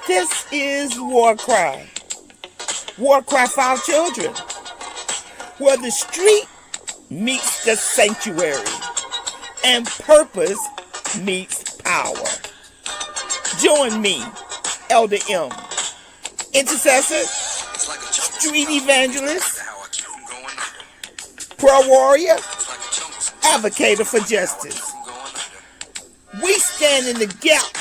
This is WarCry. WarCry For Our Children, where the street meets the sanctuary and purpose meets power. Join me, Elder M, intercessor, street evangelist, prayer warrior, advocate for justice. We stand in the gap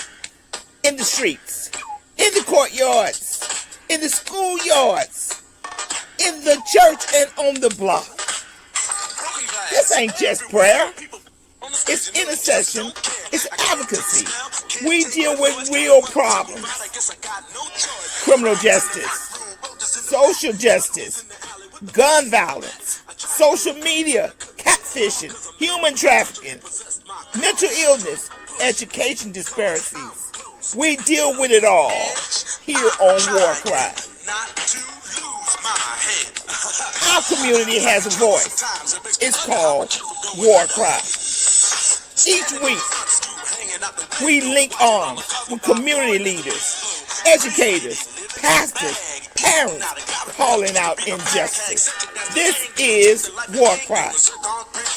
in the streets, in the courtyards, in the schoolyards, in the church and on the block. This ain't just prayer. It's intercession. It's advocacy. We deal with real problems. Criminal justice, social justice, gun violence, social media, catfishing, human trafficking, mental illness, education disparities. We deal with it all here on WarCry. Our community has a voice. It's called WarCry. Each week, we link arms with community leaders, educators, pastors, parents, calling out injustice. This is WarCry.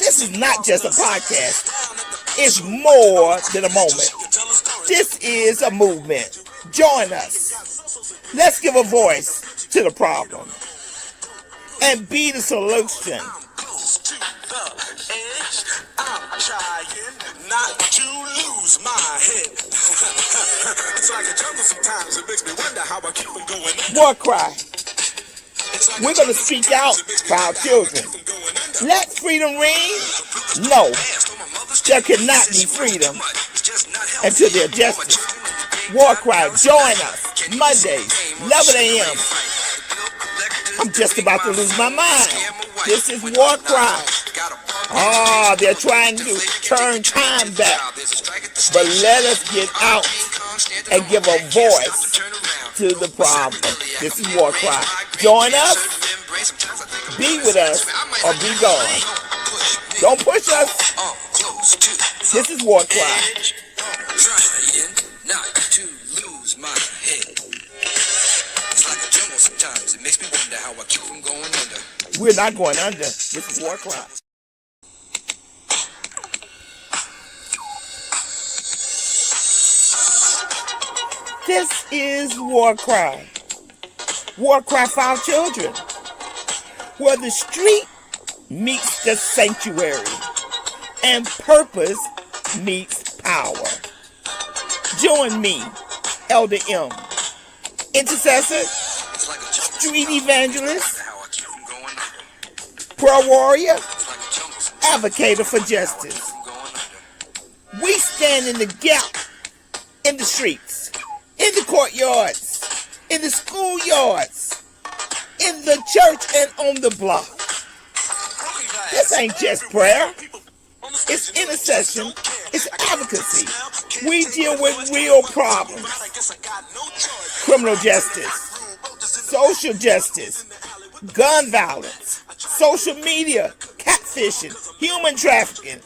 This is not just a podcast. It's more than a moment. This is a movement. Join us. Let's give a voice to the problem and be the solution. I'm trying not to lose my head. It's like a jungle sometimes. It makes me wonder how I keep on going. WarCry. We're going to speak out for our children. Let freedom ring? No. There cannot be freedom until there's justice. WarCry, join us Mondays, 11 a.m. I'm just about to lose my mind. This is WarCry. They're trying to turn time back. But let us get out and give a voice to the problem. This is WarCry. Join us, be with us, or be gone. Don't push us. This is WarCry. Trying not to lose my head. It's like a jungle sometimes. It makes me wonder how I keep from going under. We're not going under. This is WarCry. This is WarCry. WarCry For Our Children, where the street meets the sanctuary and purpose meets power. Join me, Elder M, intercessor, street evangelist, prayer warrior, advocate for justice. We stand in the gap in the streets, in the courtyards, in the schoolyards, in the church and on the block. This ain't just prayer. It's intercession. It's advocacy. We deal with real problems. Criminal justice, social justice, gun violence, social media, catfishing, human trafficking,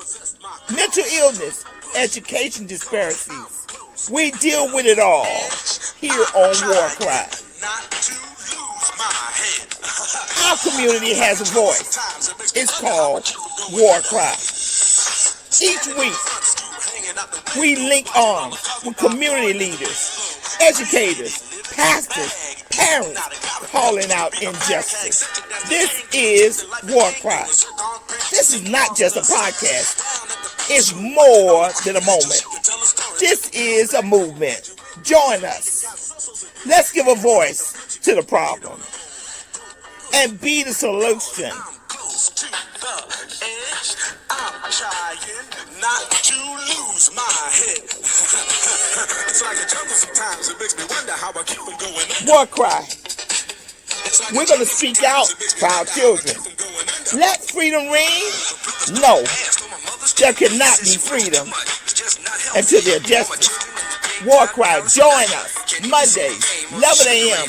mental illness, education disparities. We deal with it all here on WarCry. Our community has a voice. It's called WarCry. Each week, we link arms with community leaders, educators, pastors, parents, calling out injustice. This is WarCry. This is not just a podcast. It's more than a moment. This is a movement. Join us. Let's give a voice to the problem and be the solution. I'm trying not to lose my head. It's like a jungle sometimes. It makes me wonder how I keep on going. WarCry. We're going to speak out for our children. Let freedom ring? No. There cannot be freedom until there's justice. WarCry, join us Mondays, 11 a.m.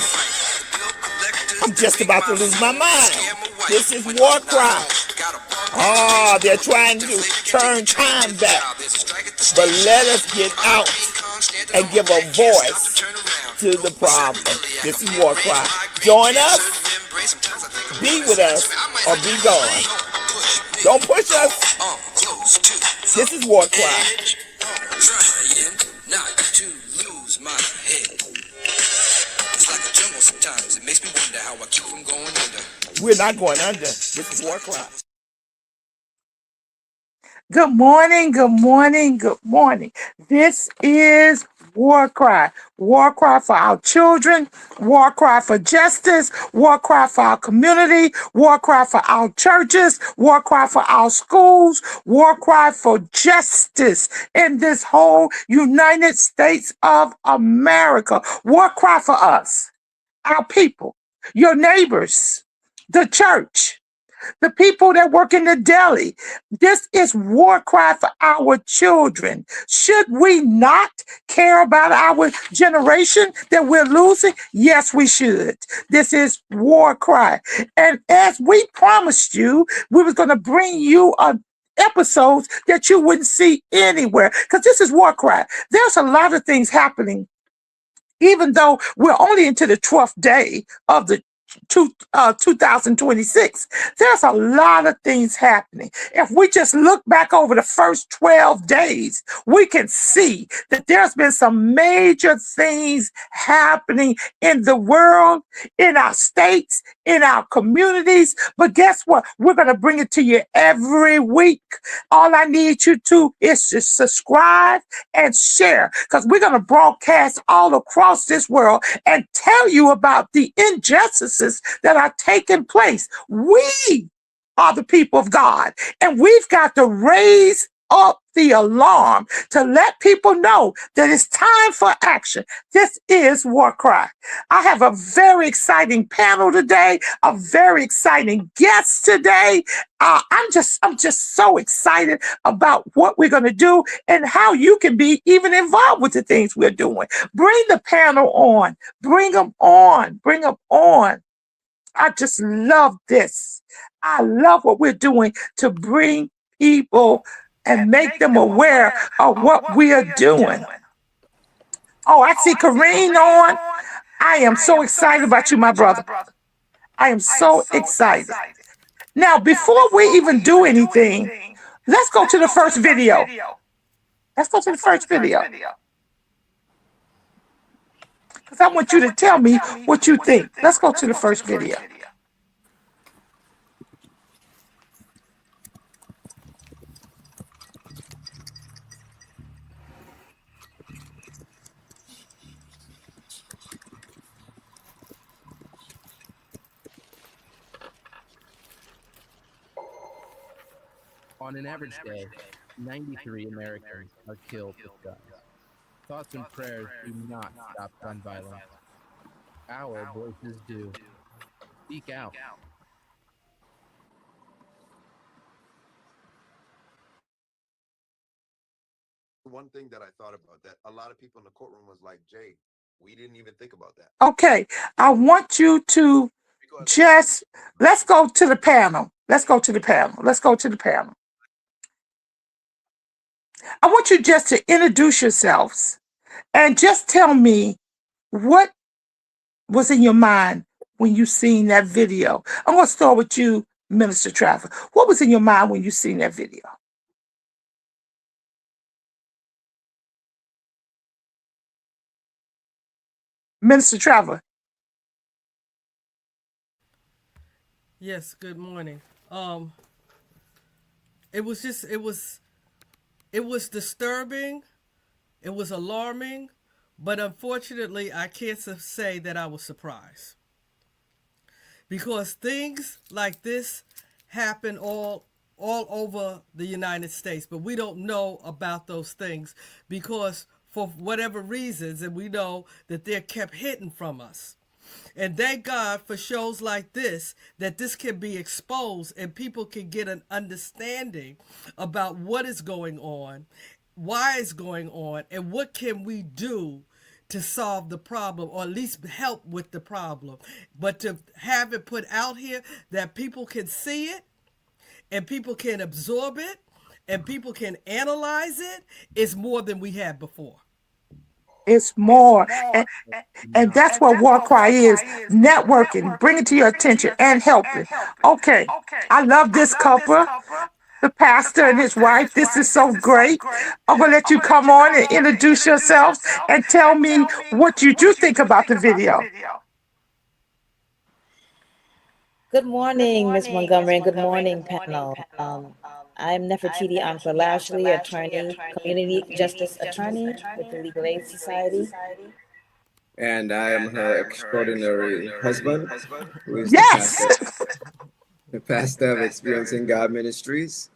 I'm just about to lose my mind. This is WarCry. They're trying to turn time back. But let us get out and give a voice to to the problem. This is WarCry. Join us, be with us, or be gone. Don't push us. This is WarCry. Trying not to lose my head. It's like a jungle sometimes. It makes me wonder how I keep from going under. We're not going under. This is WarCry. Good morning, good morning, good morning. This is WarCry. WarCry for our children, WarCry for justice, WarCry for our community, WarCry for our churches, WarCry for our schools, WarCry for justice in this whole United States of America. WarCry for us, our people, your neighbors, the church, the people that work in the deli. This is war cry for our children. Should we not care about our generation that we're losing? Yes, we should. This is war cry. And as we promised you, we was going to bring you episodes that you wouldn't see anywhere, because this is war cry. There's a lot of things happening, even though we're only into the 12th day of the 2026. There's a lot of things happening. If we just look back over the first 12 days, we can see that there's been some major things happening in the world, in our states, in our communities. But guess what? We're going to bring it to you every week. All I need you to is to subscribe and share, because we're going to broadcast all across this world and tell you about the injustices that are taking place. We are the people of God, and we've got to raise up the alarm to let people know that it's time for action. This is WarCry. I have a very exciting panel today, a very exciting guest today. I'm just so excited about what we're going to do and how you can be even involved with the things we're doing. Bring the panel on. Bring them on. Bring them on. I just love this. I love what we're doing to bring people and make them aware of what we are doing. Oh, I see KAREEM on. I am so excited about you, my brother. I am so excited. Now, before we even do anything, let's go to the first video. Let's go to the first video, because I want you to tell me what you think. Let's go to the first video. On an average day, 93 Americans are killed with guns. Thoughts and prayers do not stop gun violence. Our voices do. Speak out. One thing that I thought about that a lot of people in the courtroom was like, Jay, we didn't even think about that. Okay, I want you to just, let's go to the panel. Let's go to the panel. Let's go to the panel. I want you just to introduce yourselves and just tell me what was in your mind when you seen that video. I'm going to start with you, Minister Travis. What was in your mind when you seen that video? Minister Travis. Yes, good morning. It was disturbing, it was alarming, but unfortunately I can't say that I was surprised. Because things like this happen all over the United States, but we don't know about those things because for whatever reasons, and we know that they're kept hidden from us. And thank God for shows like this, that this can be exposed and people can get an understanding about what is going on, why it's going on, and what can we do to solve the problem, or at least help with the problem. But to have it put out here that people can see it and people can absorb it and people can analyze it is more than we had before. It's more. Do And not that's what war cry is, networking, bring it to your attention and helping. Okay, I love this couple, the pastor and his wife. This is so great. I'm going to let you come on and introduce yourselves and tell me what you do think about the video. Good morning, Miss Montgomery, and good morning, panel. I'm Nefertiti Antra Lashley, attorney, community justice attorney with the Legal Aid Society. And I am her extraordinary husband, who is Yes. the pastor of Experiencing God Ministries,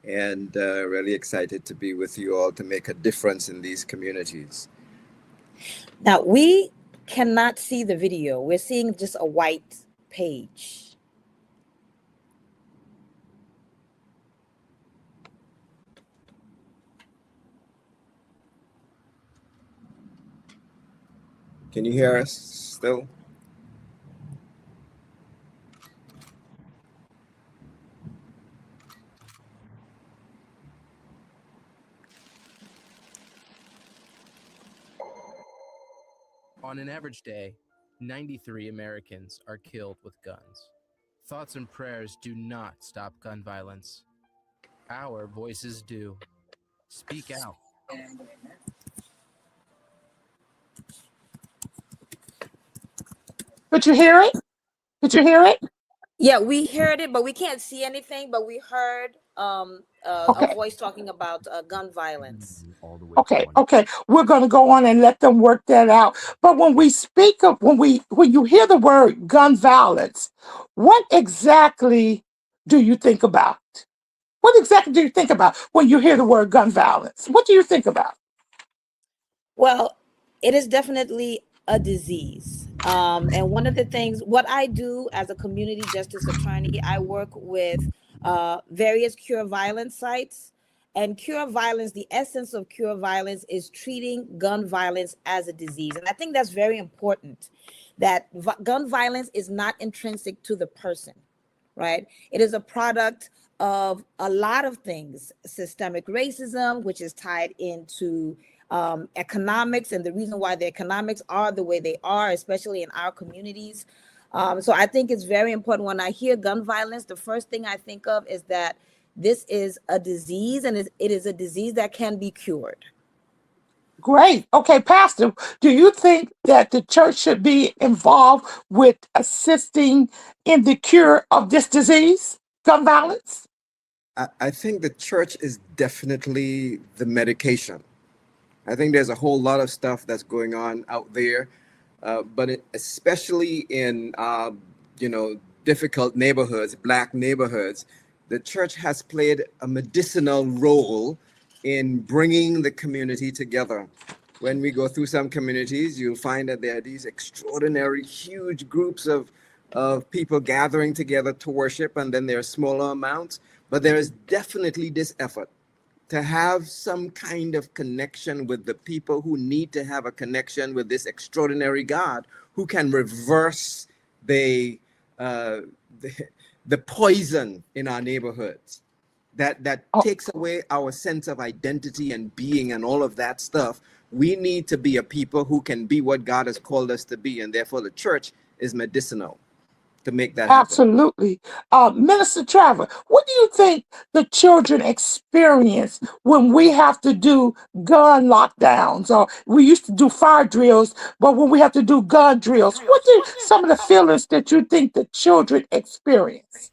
and really excited to be with you all to make a difference in these communities. Now, we cannot see the video. We're seeing just a white page. Can you hear us still? On an average day, 93 Americans are killed with guns. Thoughts and prayers do not stop gun violence. Our voices do. Speak out. Could you hear it? Could you hear it? Yeah, we heard it, but we can't see anything, but we heard a Okay. voice talking about gun violence. Okay. We're going to go on and let them work that out. But when we speak of, when you hear the word gun violence, what exactly do you think about? What exactly do you think about when you hear the word gun violence? What do you think about? Well, it is definitely a disease. And one of the things, what I do as a community justice attorney, I work with various cure violence sites. And cure violence, the essence of cure violence is treating gun violence as a disease. And I think that's very important, that gun violence is not intrinsic to the person, right? It is a product of a lot of things: systemic racism, which is tied into economics, and the reason why the economics are the way they are, especially in our communities. So I think it's very important. When I hear gun violence, the first thing I think of is that this is a disease, and it is a disease that can be cured. Great. Okay, Pastor, do you think that the church should be involved with assisting in the cure of this disease, gun violence? I think the church is definitely the medication. I think there's a whole lot of stuff that's going on out there, but especially in difficult neighborhoods, Black neighborhoods, the church has played a medicinal role in bringing the community together. When we go through some communities, you'll find that there are these extraordinary, huge groups of people gathering together to worship, and then there are smaller amounts. But there is definitely this effort to have some kind of connection with the people who need to have a connection with this extraordinary God who can reverse the poison in our neighborhoods that takes away our sense of identity and being and all of that stuff. We need to be a people who can be what God has called us to be, and therefore the church is medicinal to make that happen. Absolutely. Minister Trevor, what do you think the children experience when we have to do gun lockdowns? Or we used to do fire drills, but when we have to do gun drills, what are some of the feelings that you think the children experience?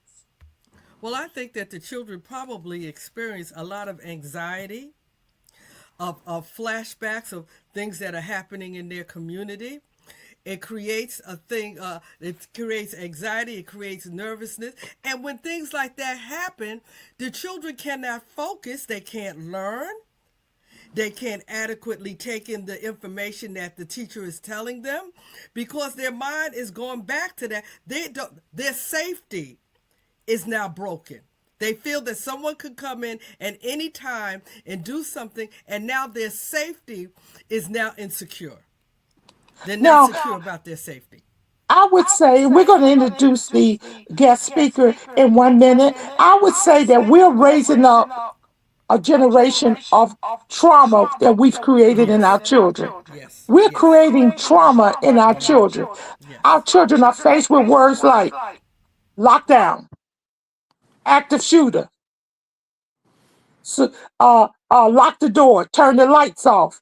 Well, I think that the children probably experience a lot of anxiety, of flashbacks of things that are happening in their community. It creates it creates anxiety, it creates nervousness. And when things like that happen, the children cannot focus, they can't learn, they can't adequately take in the information that the teacher is telling them, because their mind is going back to that. Their safety is now broken. They feel that someone could come in at any time and do something, and now their safety is now insecure. They're not secure about their safety. I would say, we're going to introduce the guest speaker in 1 minute. I would say that we're raising up a generation of trauma that we've created in our children. Yes. We're Yes. creating trauma in our children. Yes. Our children are faced with words like lockdown, active shooter, so, lock the door, turn the lights off,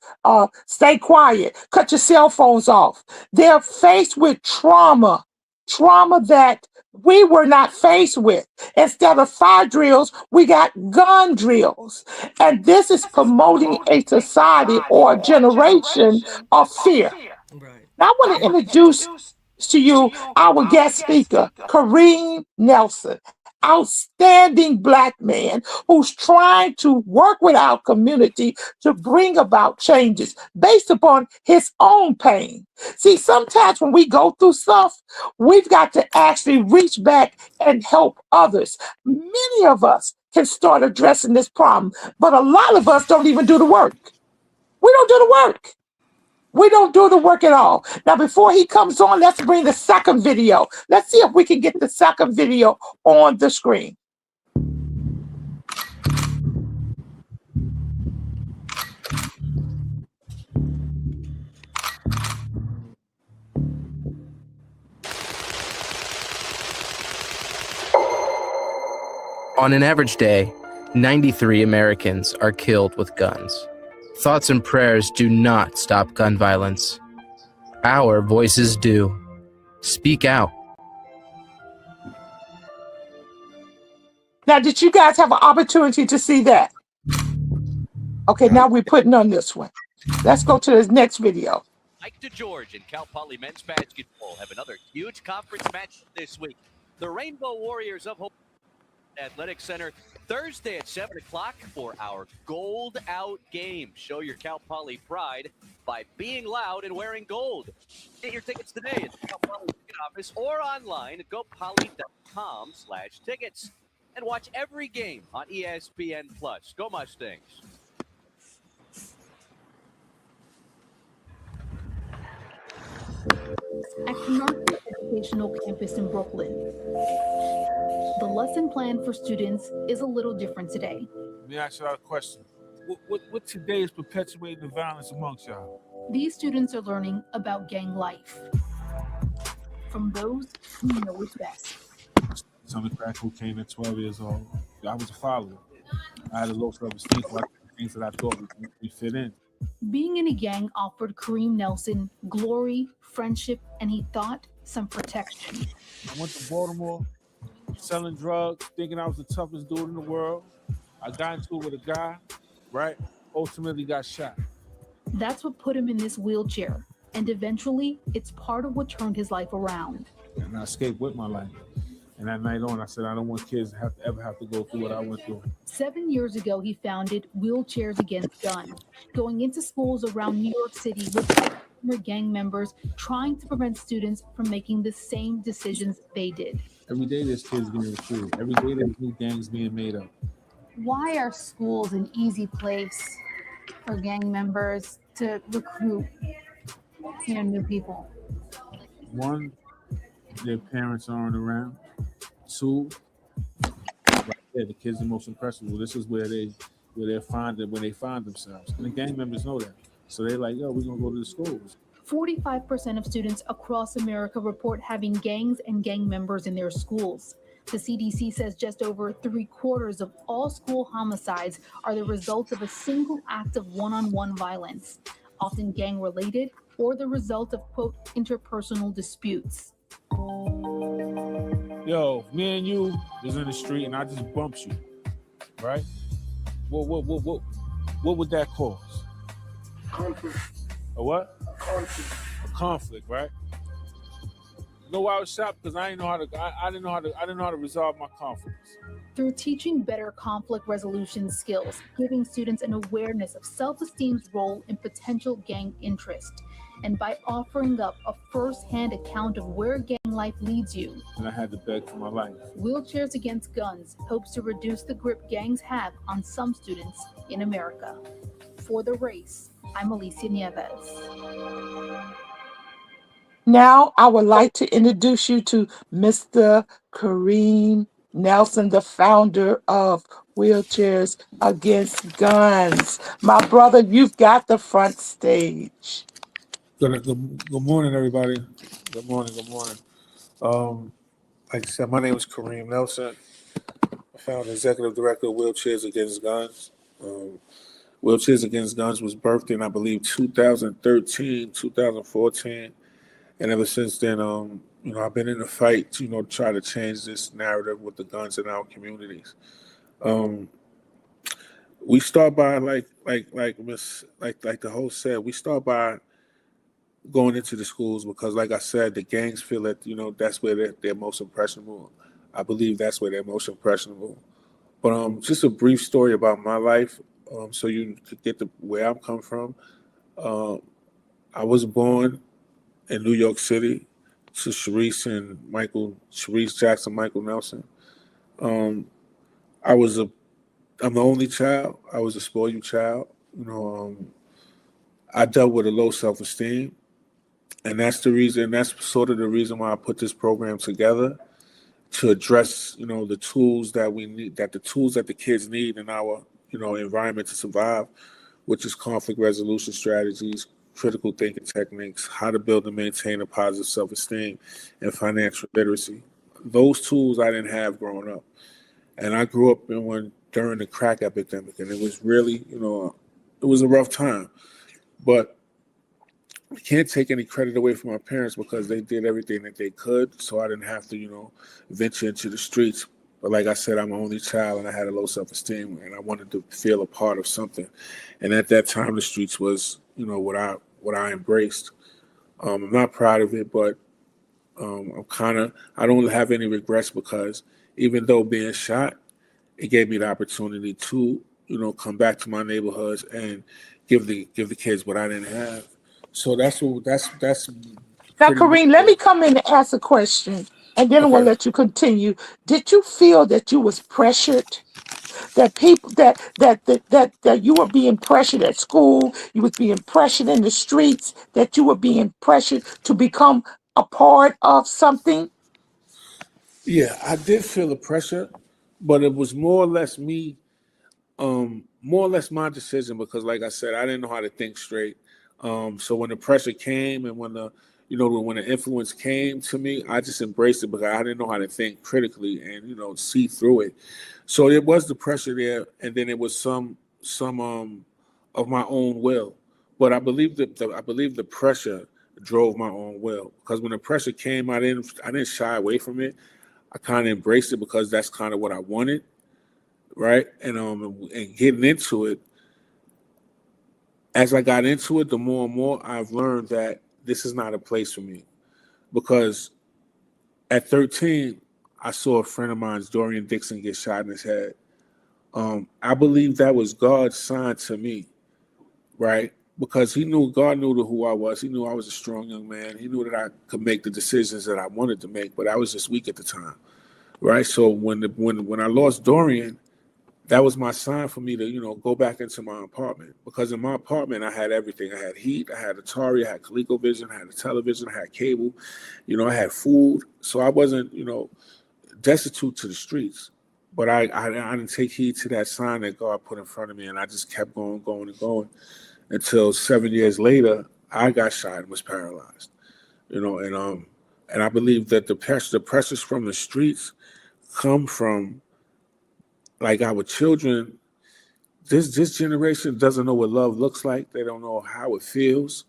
stay quiet, cut your cell phones off. They're faced with trauma, trauma that we were not faced with. Instead of fire drills, we got gun drills. And this is promoting a society or a generation of fear. Right. Now, I want to introduce to you our guest speaker, KAREEM Nelson, outstanding Black man who's trying to work with our community to bring about changes based upon his own pain. See, sometimes when we go through stuff, we've got to actually reach back and help others. Many of us can start addressing this problem, but a lot of us don't even do the work. We don't do the work. We don't do the work at all. Now, before he comes on, let's bring the second video. Let's see if we can get the second video on the screen. On an average day, 93 Americans are killed with guns. Thoughts and prayers do not stop gun violence. Our voices do. Speak out. Now, did you guys have an opportunity to see that? Okay, now we're putting on this one. Let's go to this next video. Mike DeGeorge and Cal Poly men's basketball have another huge conference match this week. The Rainbow Warriors of Hope Athletic Center Thursday at 7 o'clock for our Gold Out game. Show your Cal Poly pride by being loud and wearing gold. Get your tickets today at the Cal Poly ticket office or online at gopoly.com/tickets. And watch every game on ESPN+. Go Mustangs. At Canarsie Educational Campus in Brooklyn, the lesson plan for students is a little different today. Let me ask y'all a question. What today is perpetuating the violence amongst y'all? These students are learning about gang life from those who know it best. Some of the crack who came at 12 years old. I was a follower. I had a low self-esteem for things that I thought we fit in. Being in a gang offered KAREEM Nelson glory, friendship, and he thought some protection. I went to Baltimore selling drugs, thinking I was the toughest dude in the world. I got into it with a guy, right? Ultimately got shot. That's what put him in this wheelchair. And eventually, it's part of what turned his life around. And I escaped with my life. And that night on, I said, I don't want kids to ever have to go through what I went through. 7 years ago, he founded Wheelchairs Against Guns, going into schools around New York City with former gang members, trying to prevent students from making the same decisions they did. Every day there's kids being recruited. Every day there's new gangs being made up. Why are schools an easy place for gang members to recruit, new people? One, their parents aren't around. Two, right there, the kids are most impressionable. This is where they find themselves. And the gang members know that. So they're like, yo, we're gonna go to the schools. 45% of students across America report having gangs and gang members in their schools. The CDC says just over 3/4 of all school homicides are the result of a single act of one-on-one violence, often gang-related or the result of, quote, interpersonal disputes. Yo, me and you is in the street and I just bumped you, right? What would that cause? Conflict. A what? A conflict. A conflict, right? You know why I was shocked? Because I didn't know how to resolve my conflicts. Through teaching better conflict resolution skills, giving students an awareness of self-esteem's role in potential gang interest, and by offering up a first-hand account of where gang life leads you. And I had to beg for my life. Wheelchairs Against Guns hopes to reduce the grip gangs have on some students in America. For The Race, I'm Alicia Nieves. Now, I would like to introduce you to Mr. KAREEM Nelson, the founder of Wheelchairs Against Guns. My brother, you've got the front stage. Good morning, everybody. Good morning. Good morning. Like I said, my name is KAREEM Nelson. I found executive director of Wheelchairs Against Guns. Wheelchairs Against Guns was birthed in, I believe, 2013, 2014. And ever since then, I've been in a fight to, try to change this narrative with the guns in our communities. We start by like the host said, we start by going into the schools because, like I said, the gangs feel that that's where they're most impressionable. I believe that's where they're most impressionable. But just a brief story about my life, so you could get to where I'm come from. I was born in New York City to Sharice Jackson, Michael Nelson. Um, I'm the only child. I was a spoiled child. I dealt with a low self-esteem, and that's the reason. That's sort of the reason why I put this program together to address, the tools that we need, the tools that the kids need in our, environment to survive, which is conflict resolution strategies, critical thinking techniques, how to build and maintain a positive self-esteem, and financial literacy. Those tools I didn't have growing up. And I grew up in one during the crack epidemic, and it was really, it was a rough time. But I can't take any credit away from my parents because they did everything that they could, so I didn't have to, venture into the streets. But like I said, I'm an only child, and I had a low self-esteem, and I wanted to feel a part of something. And at that time, the streets was, what I embraced. I'm not proud of it, but I don't have any regrets because even though being shot, it gave me the opportunity to, come back to my neighborhoods and give the kids what I didn't have. So that's Now, pretty much Kareem, let it. me come in and ask a question, and then I'm gonna Okay. let you continue. Did you feel that you was pressured? That people that you were being pressured at school, you was being pressured in the streets, that you were being pressured to become a part of something? Yeah, I did feel the pressure, but it was more or less my decision because, like I said, I didn't know how to think straight. So when the pressure came and when the influence came to me, I just embraced it because I didn't know how to think critically and see through it. So it was the pressure there, and then it was some of my own will. But I believe the pressure drove my own will because when the pressure came, I didn't shy away from it. I kind of embraced it because that's kind of what I wanted, right? And getting into it, as I got into it, the more and more I've learned that this is not a place for me. Because at 13, I saw a friend of mine's, Dorian Dixon, get shot in his head. I believe that was God's sign to me, right? Because God knew who I was. He knew I was a strong young man. He knew that I could make the decisions that I wanted to make, but I was just weak at the time, right? So when I lost Dorian, that was my sign for me to, go back into my apartment. Because in my apartment, I had everything. I had heat, I had Atari, I had ColecoVision, I had a television, I had cable, I had food. So I wasn't, destitute to the streets. But I didn't take heed to that sign that God put in front of me, and I just kept going, going, and going until 7 years later, I got shot and was paralyzed. And I believe that the pressures from the streets come from like our children. This generation doesn't know what love looks like. They don't know how it feels,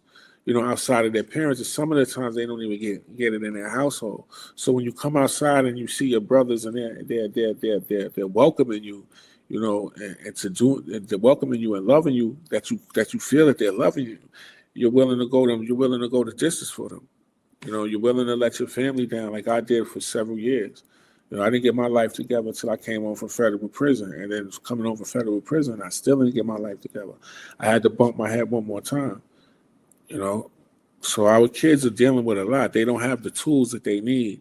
outside of their parents. And some of the times they don't even get it in their household. So when you come outside and you see your brothers and they're welcoming you, and they're welcoming you and loving you, that you feel that they're loving you. You're willing to go the distance for them. You're willing to let your family down like I did for several years. I didn't get my life together until I came home from federal prison. And then coming home from federal prison, I still didn't get my life together. I had to bump my head one more time, So our kids are dealing with a lot. They don't have the tools that they need,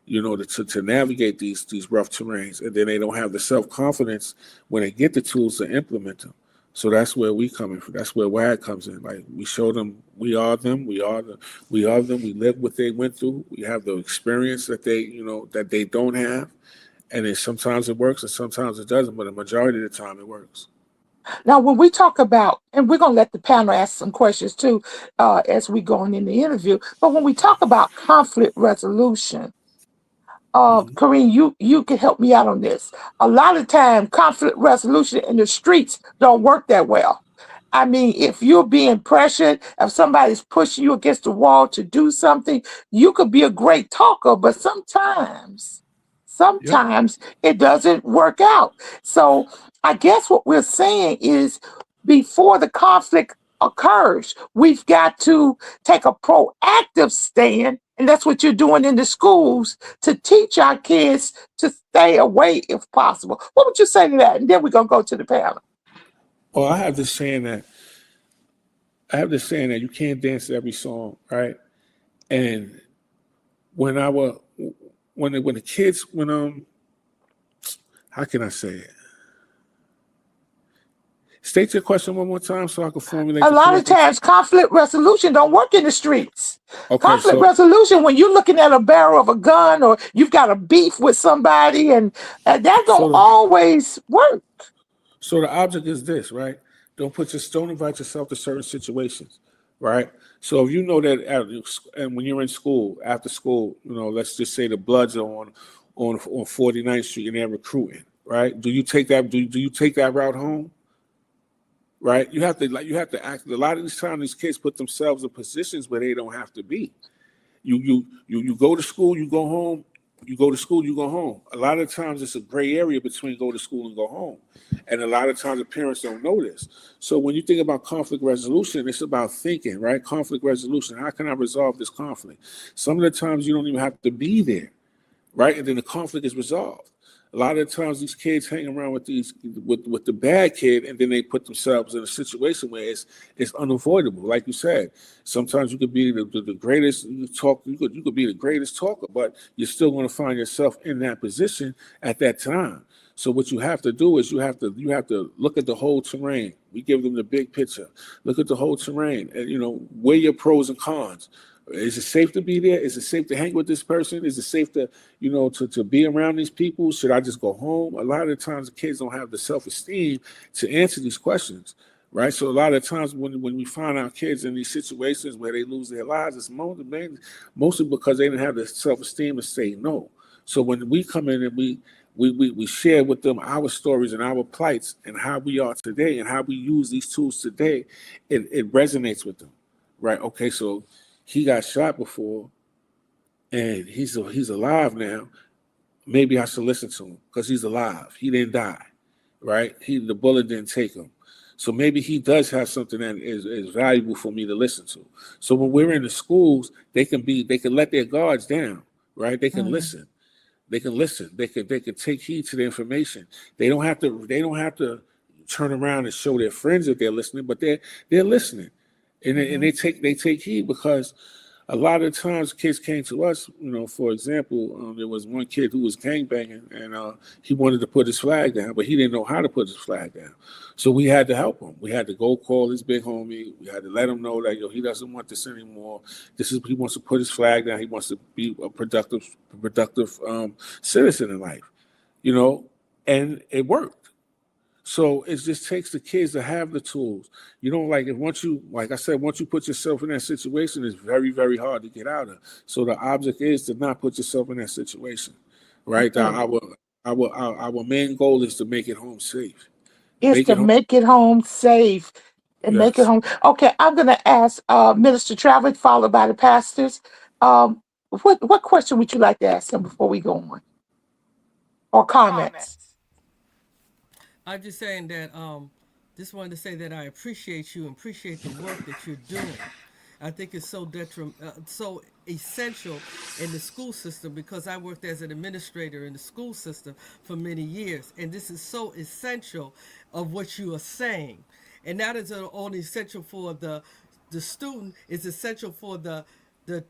to navigate these rough terrains. And then they don't have the self-confidence when they get the tools to implement them. So that's where we come in from. That's where WAG comes in. Like we show them we are them. We are them. We live what they went through. We have the experience that they don't have. And then sometimes it works and sometimes it doesn't, but the majority of the time it works. Now, when we talk about, and we're going to let the panel ask some questions too as we go on in the interview, but when we talk about conflict resolution, KAREEM, you can help me out on this. A lot of time, conflict resolution in the streets don't work that well. I mean, if you're being pressured, if somebody's pushing you against the wall to do something, you could be a great talker, but sometimes it doesn't work out. So I guess what we're saying is before the conflict occurs, we've got to take a proactive stand. And that's what you're doing in the schools to teach our kids to stay away if possible. What would you say to that? And then we're going to go to the panel. Well, I have this saying that you can't dance to every song, right? And when the kids how can I say it? State your question one more time so I can formulate. A lot of times, conflict resolution don't work in the streets. Okay, conflict resolution, when you're looking at a barrel of a gun or you've got a beef with somebody, and that don't always work. So the object is this, right? Don't invite yourself to certain situations, right? So if you know that and when you're in school, after school, let's just say the Bloods are on 49th Street and they're recruiting, right? Do you take that? Do you take that route home? Right? You have to act. A lot of these times, these kids put themselves in positions where they don't have to be. You go to school, you go home. You go to school, you go home. A lot of times, it's a gray area between go to school and go home, and a lot of times the parents don't know this. So when you think about conflict resolution, it's about thinking, right? Conflict resolution. How can I resolve this conflict? Some of the times you don't even have to be there, right? And then the conflict is resolved. A lot of the times these kids hang around with with the bad kid, and then they put themselves in a situation where it's unavoidable. Like you said, sometimes you could be the greatest talker. You could be the greatest talker, but you're still going to find yourself in that position at that time. So what you have to do is you have to look at the whole terrain. We give them the big picture. Look at the whole terrain, and weigh your pros and cons. Is it safe to be there? Is it safe to hang with this person? Is it safe to be around these people? Should I just go home? A lot of the times the kids don't have the self-esteem to answer these questions, right? So a lot of times when we find our kids in these situations where they lose their lives, it's mostly because they didn't have the self-esteem to say no. So when we come in and we share with them our stories and our plights and how we are today and how we use these tools today, it resonates with them, right? Okay, so he got shot before, and he's alive now. Maybe I should listen to him because he's alive. He didn't die, right? The bullet didn't take him. So maybe he does have something that is valuable for me to listen to. So when we're in the schools, they can let their guards down, right? They can listen. They can listen. They can take heed to the information. They don't have to turn around and show their friends that they're listening, but they're listening. And they take heed because a lot of times kids came to us, for example, there was one kid who was gangbanging and he wanted to put his flag down, but he didn't know how to put his flag down. So we had to help him. We had to go call his big homie. We had to let him know that he doesn't want this anymore. He wants to put his flag down. He wants to be a productive citizen in life, and it worked. So it just takes the kids to have the tools. Once you put yourself in that situation, it's very, very hard to get out of. So the object is to not put yourself in that situation, right? Our main goal is to make it home safe. Make it home safe and make it home. Okay, I'm going to ask Minister Travis, followed by the pastors. What question would you like to ask them before we go on? Or comments? I'm just saying that just wanted to say that I appreciate you and appreciate the work that you're doing. I think it's so so essential in the school system because I worked as an administrator in the school system for many years, and this is so essential of what you are saying. And that is only essential for the student, it's essential for the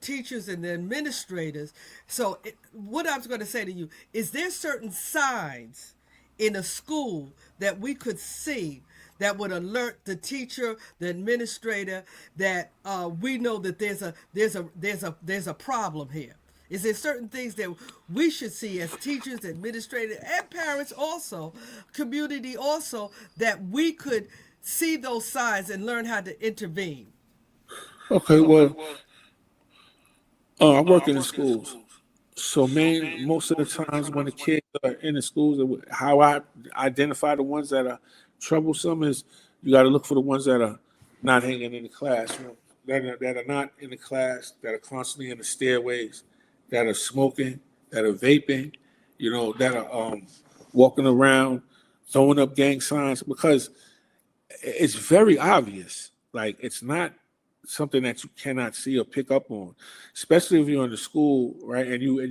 teachers and the administrators. So what I was going to say to you is there certain signs in a school that we could see that would alert the teacher, the administrator, that we know that there's a problem here. Is there certain things that we should see as teachers, administrators, and parents also, community also, that we could see those signs and learn how to intervene? Okay, well, I work in the schools. So, most of the times when the kids are in the schools, how I identify the ones that are troublesome is you got to look for the ones that are not hanging in the classroom, that are not in the class, that are constantly in the stairways, that are smoking, that are vaping, that are walking around, throwing up gang signs, because it's very obvious. Like, it's not something that you cannot see or pick up on, especially if you're in the school, right? And you're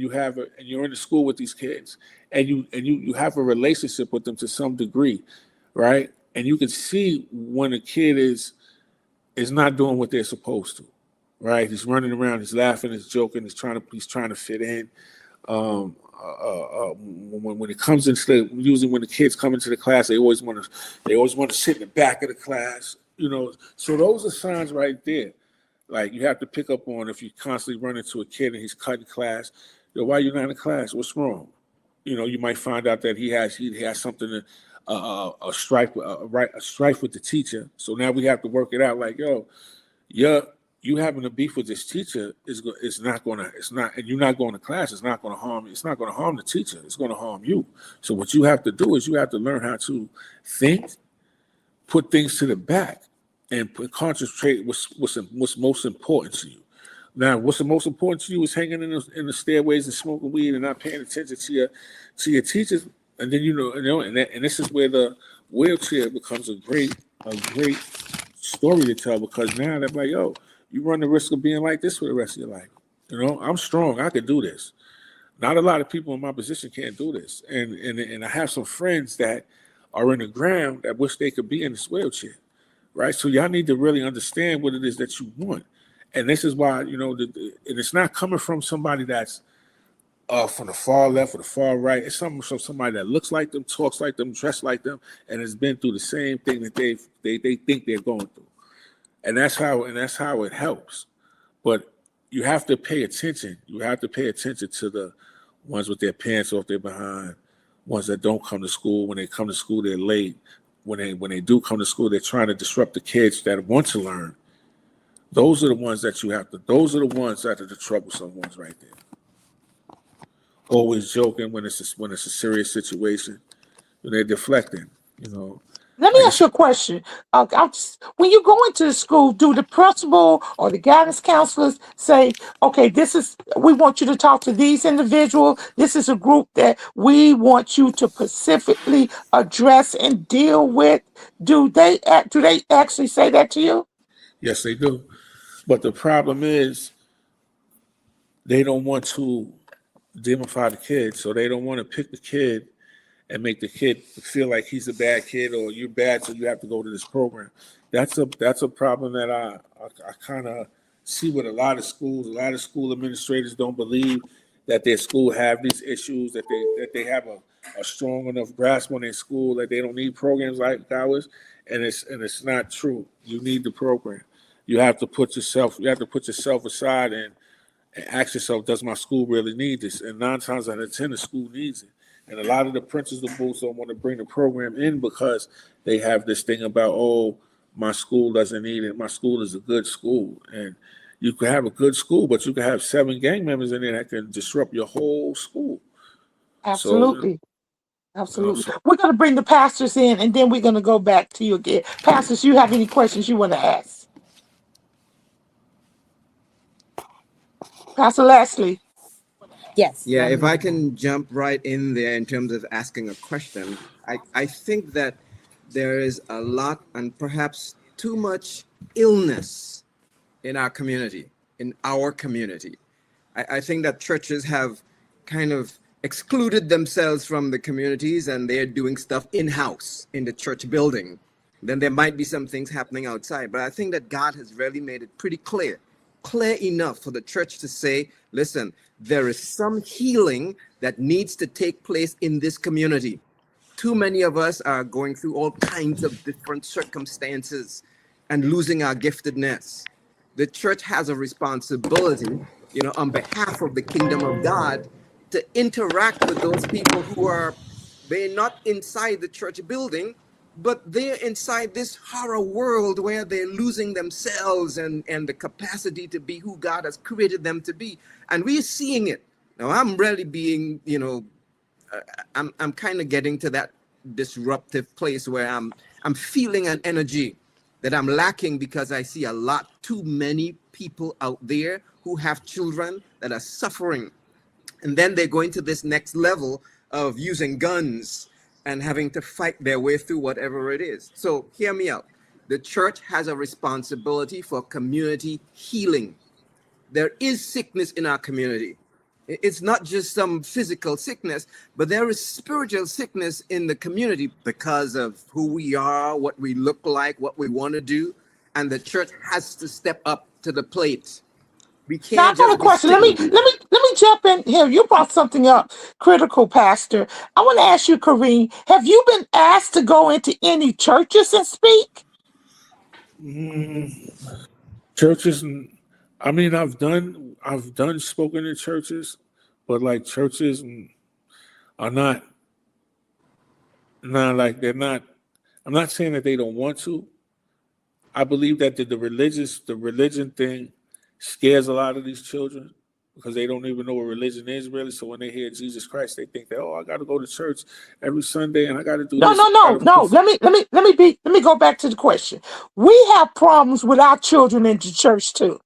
in the school with these kids, and you have a relationship with them to some degree, right? And you can see when a kid is not doing what they're supposed to, right? He's running around, he's laughing, he's joking, he's trying to fit in. When it comes into usually when the kids come into the class, they always want to sit in the back of the class, So those are signs right there. Like, you have to pick up on if you constantly run into a kid and he's cutting class. Why are you not in class? What's wrong? You might find out that he has something, a strife with the teacher. So now we have to work it out. Like, you having a beef with this teacher and you're not going to class. It's not going to harm the teacher. It's going to harm you. So what you have to do is you have to learn how to think, put things to the back, and concentrate what's most important to you. Now, what's the most important to you is hanging in the stairways and smoking weed and not paying attention to your teachers. And then and this is where the wheelchair becomes a great story to tell, because now they're like, you run the risk of being like this for the rest of your life. I'm strong. I could do this. Not a lot of people in my position can't do this. And I have some friends that are in the ground that wish they could be in this wheelchair, right? So y'all need to really understand what it is that you want. And this is why, and it's not coming from somebody that's from the far left or the far right. It's something from somebody that looks like them, talks like them, dressed like them, and has been through the same thing that they think they're going through. And that's how it helps. But you have to pay attention. You have to pay attention to the ones with their pants off their behind, ones that don't come to school. When they come to school, they're late. When they do come to school, they're trying to disrupt the kids that want to learn. Those are the ones that those are the ones that are the troublesome ones right there. Always joking when it's a serious situation. When they're deflecting, Let me ask you a question. When you go into the school, do the principal or the guidance counselors say, okay, we want you to talk to these individuals. This is a group that we want you to specifically address and deal with? Do they actually say that to you? Yes, they do. But the problem is they don't want to demify the kid. So they don't want to pick the kid and make the kid feel like he's a bad kid or you're bad, so you have to go to this program. That's a problem that I kind of see with a lot of schools. A lot of school administrators don't believe that their school have these issues, that they have a strong enough grasp on their school, that they don't need programs like ours, and it's not true. You need the program. You have to put yourself aside and ask yourself, does my school really need this? And 9 times out of 10, the school needs it. And a lot of the principals don't want to bring the program in because they have this thing about, my school doesn't need it. My school is a good school. And you can have a good school, but you can have 7 gang members in there that can disrupt your whole school. Absolutely. Absolutely. We're going to bring the pastors in, and then we're going to go back to you again. Pastors, you have any questions you want to ask? Pastor Leslie. Yes. Yeah, if I can jump right in there in terms of asking a question, I think that there is a lot and perhaps too much illness in our community, I think that churches have kind of excluded themselves from the communities and they're doing stuff in-house in the church building. Then there might be some things happening outside, but I think that God has really made it pretty clear enough for the church to say, listen, there is some healing that needs to take place in this community. Too many of us are going through all kinds of different circumstances and losing our giftedness. The church has a responsibility on behalf of the kingdom of God, to interact with those people who are, they're not inside the church building, but they're inside this horror world where they're losing themselves and the capacity to be who God has created them to be. And we're seeing it. Now, I'm really being, I'm kind of getting to that disruptive place where I'm feeling an energy that I'm lacking, because I see a lot too many people out there who have children that are suffering. And then they're going to this next level of using guns and having to fight their way through whatever it is. So hear me out. The church has a responsibility for community healing. There is sickness in our community. It's not just some physical sickness, but there is spiritual sickness in the community because of who we are, what we look like, what we want to do. And the church has to step up to the plate. We Now I can't got a just be question. sitting. Let me jump in here. You brought something up, critical pastor. I want to ask you, Kareem, have you been asked to go into any churches and speak? Churches, I mean, I've done spoken in churches, but like churches are not like they're not. I'm not saying that they don't want to. I believe that the religion thing scares a lot of these children because they don't even know what religion is really. So when they hear Jesus Christ, they think that, oh, I got to go to church every Sunday and I got to do No, this. no, no, no. Let me go back to the question. We have problems with our children in the church too.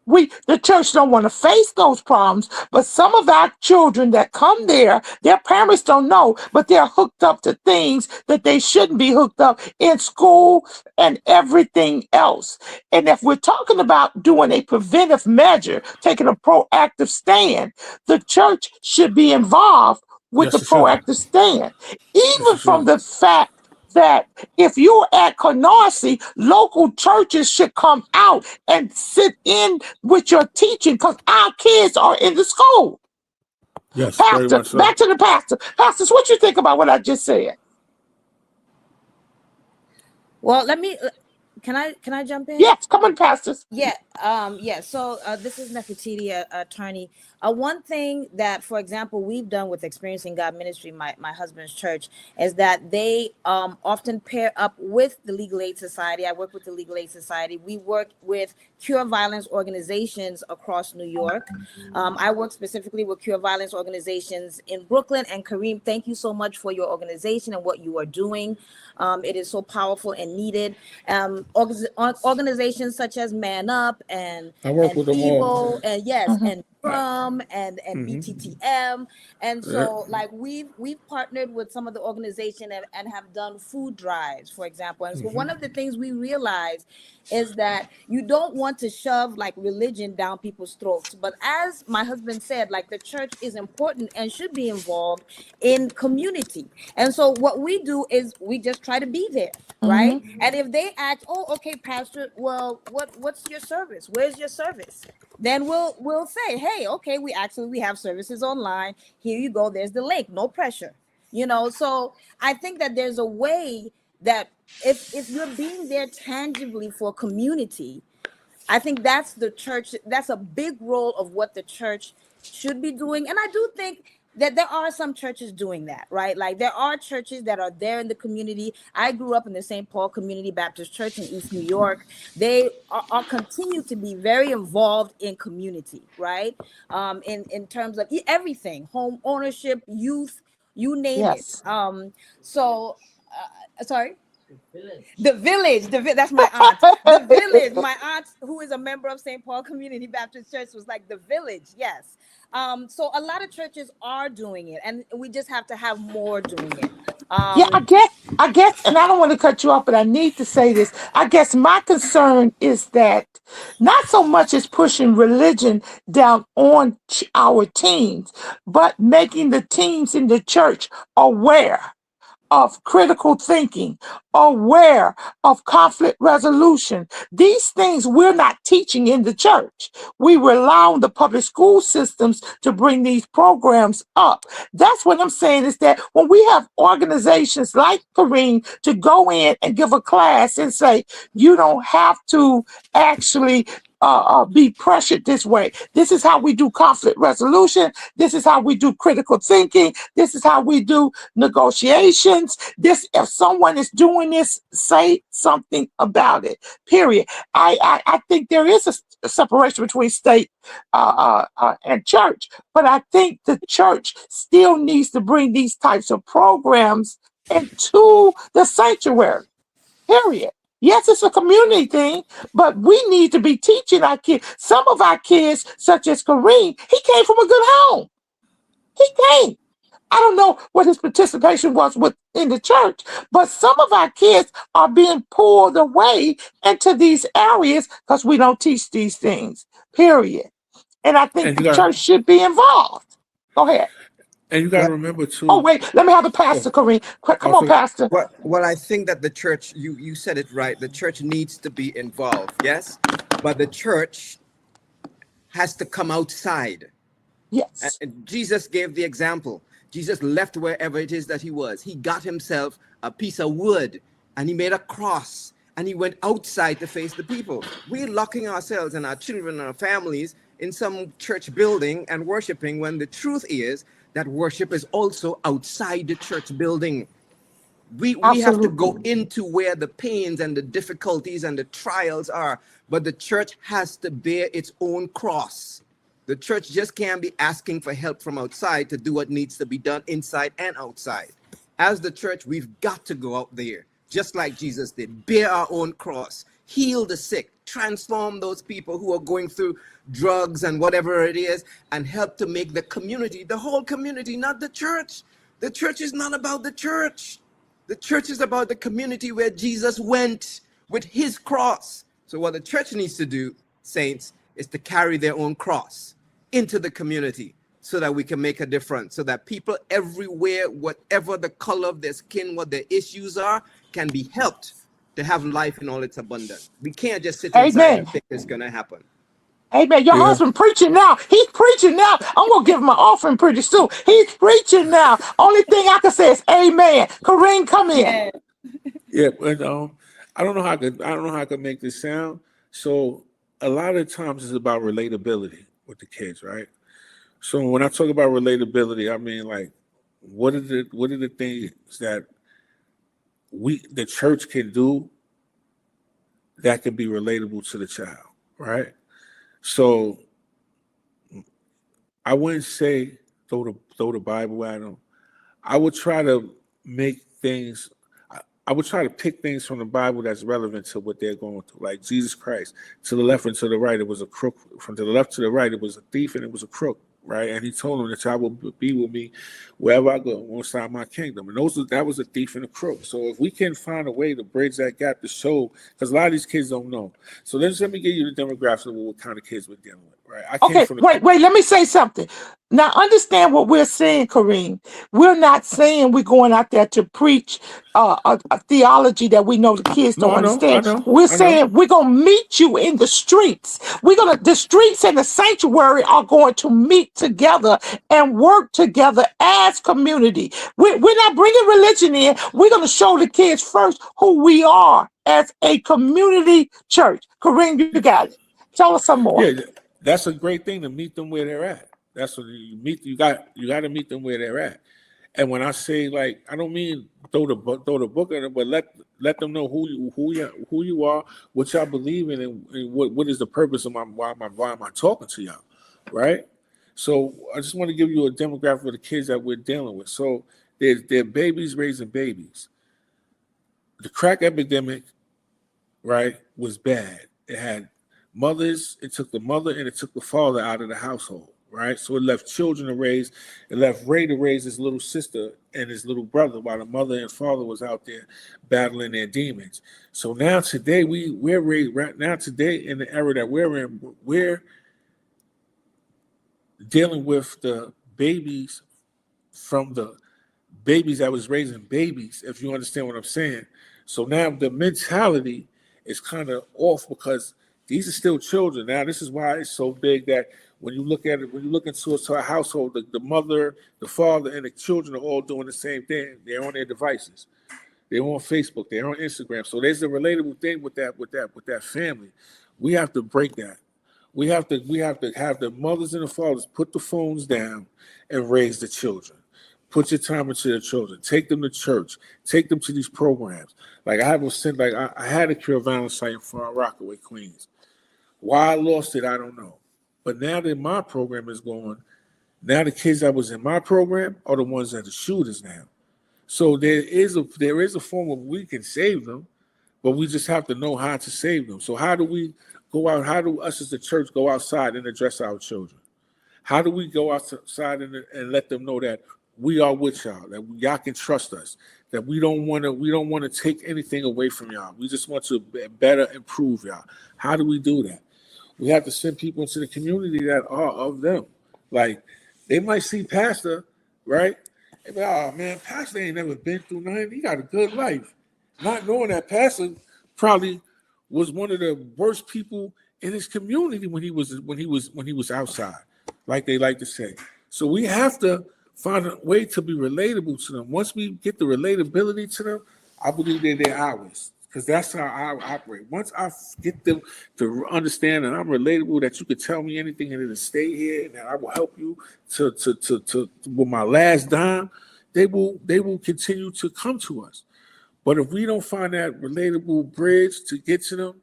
The church don't want to face those problems, but some of our children that come there, their parents don't know, but they're hooked up to things that they shouldn't be hooked up in school and everything else. And if we're talking about doing a preventive measure, taking a proactive stand, the church should be involved with the Yes, it should. proactive stand, Yes, even it from should. the fact that if you're at Canarsie, local churches should come out and sit in with your teaching because our kids are in the school. Yes, very Pastor, much so. back to the pastor. Pastors, what you think about what I just said? Well, can I jump in? Yes, come on, pastors. Yeah, So this is Nefertiti, attorney. One thing that, for example, we've done with Experiencing God Ministry, my husband's church, is that they often pair up with the Legal Aid Society. I work with the Legal Aid Society. We work with cure violence organizations across New York. I work specifically with cure violence organizations in Brooklyn. And KAREEM, thank you so much for your organization and what you are doing. It is so powerful and needed. Organizations such as Man Up and I work with them all. FIBO and yes, Mhm. and Drum and BTTM. And so like we've partnered with some of the organization and have done food drives, for example. And so one of the things we realized is that you don't want to shove like religion down people's throats. But as my husband said, like the church is important and should be involved in community. And so what we do is we just try to be there, right? And if they ask, oh, okay, pastor, well, what's your service? Where's your service? Then we'll say, hey, okay, we have services online. Here you go. There's the link. No pressure. So I think that there's a way that if you're being there tangibly for community, I think that's the church. That's a big role of what the church should be doing. And I do think that there are some churches doing that, right? Like there are churches that are there in the community. I grew up in the St. Paul Community Baptist Church in East New York. They are continue to be very involved in community, right? In terms of everything, home ownership, youth, you name it. Yes. Sorry. The village, that's my aunt. The village, my aunt, who is a member of St. Paul Community Baptist Church, was like the village. Yes. So a lot of churches are doing it, and we just have to have more doing it. Yeah, I guess, and I don't want to cut you off, but I need to say this. I guess my concern is that not so much as pushing religion down on our teens, but making the teens in the church aware of critical thinking, aware of conflict resolution. These things we're not teaching in the church. We rely on the public school systems to bring these programs up. That's what I'm saying, is that when we have organizations like KAREEM to go in and give a class and say, you don't have to actually be pressured this way. This is how we do conflict resolution. This is how we do critical thinking. This is how we do negotiations. This, if someone is doing this, say something about it. Period. I think there is a separation between state and church, but I think the church still needs to bring these types of programs into the sanctuary. Period. Yes, it's a community thing, but we need to be teaching our kids. Some of our kids, such as KAREEM, he came from a good home. He came. I don't know what his participation was within the church, but some of our kids are being pulled away into these areas because we don't teach these things. Period. And I think the church should be involved. Go ahead. And you got to remember too. Oh, wait, let me have a pastor, KAREEM. Come on, Pastor. Well, I think that the church, you said it right. The church needs to be involved, yes, but the church has to come outside. Yes. Jesus gave the example. Jesus left wherever it is that he was. He got himself a piece of wood and he made a cross and he went outside to face the people. We're locking ourselves and our children and our families in some church building and worshiping, when the truth is that worship is also outside the church building. We have to go into where the pains and the difficulties and the trials are, but the church has to bear its own cross. The church just can't be asking for help from outside to do what needs to be done inside and outside. As the church, we've got to go out there, just like Jesus did, bear our own cross, heal the sick, transform those people who are going through drugs and whatever it is, and help to make the community, the whole community, not the church. The church is not about the church. The church is about the community where Jesus went with his cross. So what the church needs to do, saints, is to carry their own cross into the community so that we can make a difference, so that people everywhere, whatever the color of their skin, what their issues are, can be helped to have life in all its abundance. We can't just sit inside and think it's going to happen. Amen. Your husband preaching now. He's preaching now. I'm going to give him an offering pretty soon. He's preaching now. Only thing I can say is amen. KAREEM, come in. Yeah, but I don't know how I could make this sound. So a lot of times it's about relatability with the kids, right? So when I talk about relatability, I mean, like, what are the things that the church can do that can be relatable to the child, right? So I wouldn't say throw the Bible at them. I would try to make things. I would try to pick things from the Bible that's relevant to what they're going through, like Jesus Christ. To the left and to the right, it was a crook. From to the left to the right, it was a thief and it was a crook, right? And he told him that I will be with me wherever I go, inside my kingdom. And that was a thief and a crook. So if we can find a way to bridge that gap to show, because a lot of these kids don't know. So let me give you the demographics of what kind of kids we're dealing with, right? Okay, wait, let me say something. Now, understand what we're saying, KAREEM. We're not saying we're going out there to preach a theology that we know the kids don't understand. We're saying we're going to meet you in the streets. The streets and the sanctuary are going to meet together and work together as community. We're not bringing religion in. We're going to show the kids first who we are as a community church. KAREEM, you got it. Tell us some more. Yeah, that's a great thing, to meet them where they're at. That's what you got to meet them where they're at. And when I say, like, I don't mean throw the book at them, but let them know who you are, what y'all believe in, and what is the purpose of why am I talking to y'all, right? So I just want to give you a demographic of the kids that we're dealing with. So they're babies raising babies. The crack epidemic, right, was bad. It had mothers. It took the mother and it took the father out of the household. Right, so it left children to raise. It left Ray to raise his little sister and his little brother, while the mother and father was out there battling their demons. So now today we're raised. Right now today, in the era that we're in, we're dealing with the babies from the babies that was raising babies. If you understand what I'm saying. So now the mentality is kind of off, because these are still children. Now this is why it's so big that. When you look at it, when you look into a household, the mother, the father, and the children are all doing the same thing. They're on their devices. They're on Facebook. They're on Instagram. So there's a relatable thing with that family. We have to break that. We have to have the mothers and the fathers put the phones down and raise the children. Put your time into the children. Take them to church. Take them to these programs. Like I had a Cure Violence site for Rockaway, Queens. Why I lost it, I don't know. But now that my program is going, now the kids that was in my program are the ones that are shooters now. So there is a form of we can save them, but we just have to know how to save them. So how do we go out? How do us as the church go outside and address our children? How do we go outside and let them know that we are with y'all, that y'all can trust us, that we don't want to take anything away from y'all. We just want to better improve y'all. How do we do that? We have to send people into the community that are of them. Like they might see Pastor, right? They be, oh man, Pastor ain't never been through nothing. He got a good life. Not knowing that Pastor probably was one of the worst people in his community when he was outside, like they like to say. So we have to find a way to be relatable to them. Once we get the relatability to them, I believe they're ours. Because that's how I operate. Once I get them to understand that I'm relatable, that you could tell me anything and it'll stay here, and that I will help you to with my last dime, they will continue to come to us. But if we don't find that relatable bridge to get to them,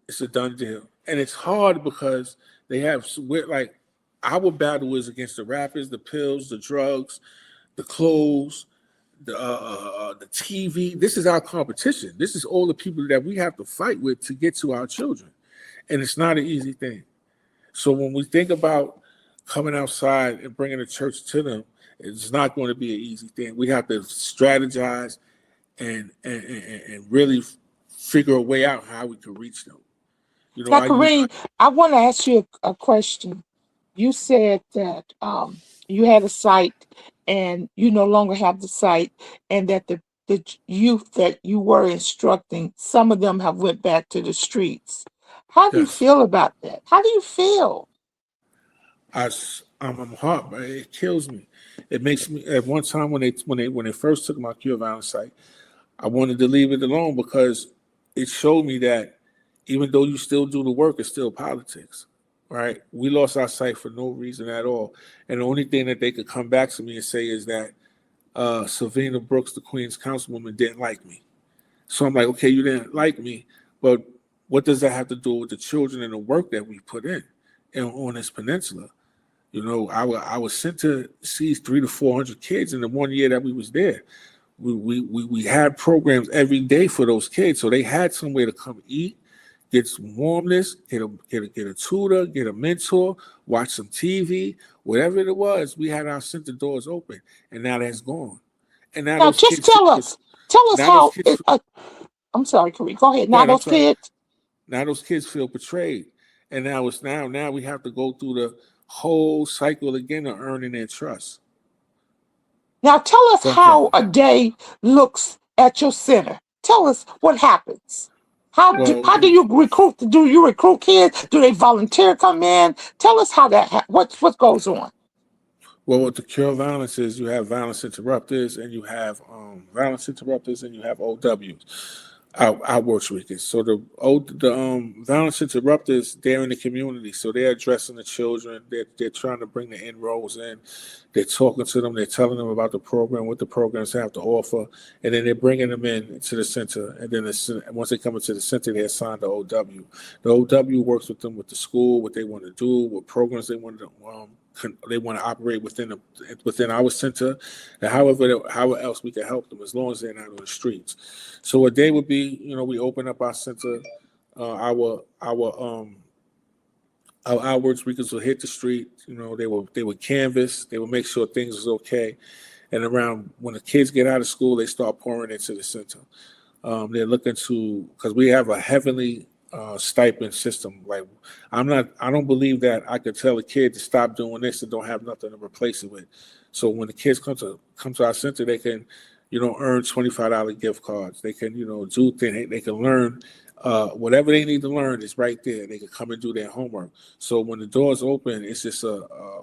it's a done deal. And it's hard because they have like our battle is against the rappers, the pills, the drugs, the clothes, the TV. This is our competition. This is all the people that we have to fight with to get to our children. And it's not an easy thing. So when we think about coming outside and bringing the church to them, it's not going to be an easy thing. We have to strategize and really figure a way out how we can reach them. You know, Now, KAREEM, I want to ask you a question. You said that you had a site and you no longer have the site, and that the youth that you were instructing, some of them have went back to the streets. How do you yes, feel about that? How do you feel? I'm hot, but it kills me. It makes me. At one time when they first took my Cure Violence site, I wanted to leave it alone because it showed me that even though you still do the work, it's still politics, right? We lost our site for no reason at all. And the only thing that they could come back to me and say is that Savina Brooks, the Queens councilwoman, didn't like me. So I'm like, okay, you didn't like me, but what does that have to do with the children and the work that we put in on this peninsula? You know, I was sent to see 300 to 400 kids in the 1 year that we was there. We had programs every day for those kids, so they had somewhere to come eat, get some warmness, get a tutor, get a mentor, watch some TV, whatever it was. We had our center doors open, and now that's gone. And now Now, those just kids, tell us now those how. kids, I'm sorry, KAREEM. Go ahead. go Now, ahead, I'm those sorry. kids. Now those kids feel betrayed, and now we have to go through the whole cycle again of earning their trust. Now, tell us So I'm how sorry. a day looks at your center. Tell us what happens. Well, How do you recruit? Do you recruit kids? Do they volunteer come in? Tell us how that what goes on. Well, what the cure violence is, you have violence interrupters, and you have OWs, outward workers. So the violence interrupters, they're in the community, so they're addressing the children. They're trying to bring the enrolls in. They're talking to them. They're telling them about the program, what the programs have to offer, and then they're bringing them in to the center. And then once they come into the center, they're assigned to OW. The OW works with them with the school, what they want to do, what programs they want to operate within our center, and however else we can help them, as long as they're not on the streets. So a day would be, we open up our center, our outward speakers will hit the street. They would canvass, they would make sure things was okay, and around when the kids get out of school, they start pouring into the center. They're looking to, because we have a heavenly stipend system. Like I don't believe that I could tell a kid to stop doing this and don't have nothing to replace it with. So when the kids come to our center, they can, earn $25 gift cards. They can, do things. They can learn Whatever they need to learn is right there. They can come and do their homework. So when the doors open, it's just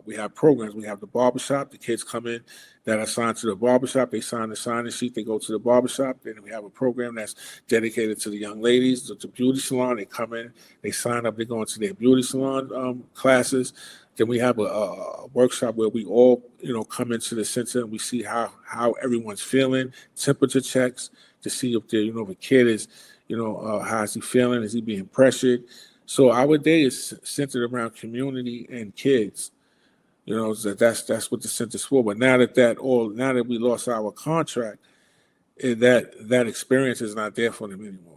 we have programs. We have the barbershop. The kids come in that are assigned to the barbershop. They sign the sign-in sheet. They go to the barbershop. Then we have a program that's dedicated to the young ladies, the beauty salon. They come in, they sign up. They go into their beauty salon classes. Then we have a workshop where we all, come into the center and we see how everyone's feeling, temperature checks to see if if a kid is, how's he feeling? Is he being pressured? So our day is centered around community and kids. So that's what the center's for. But now that we lost our contract, that experience is not there for them anymore.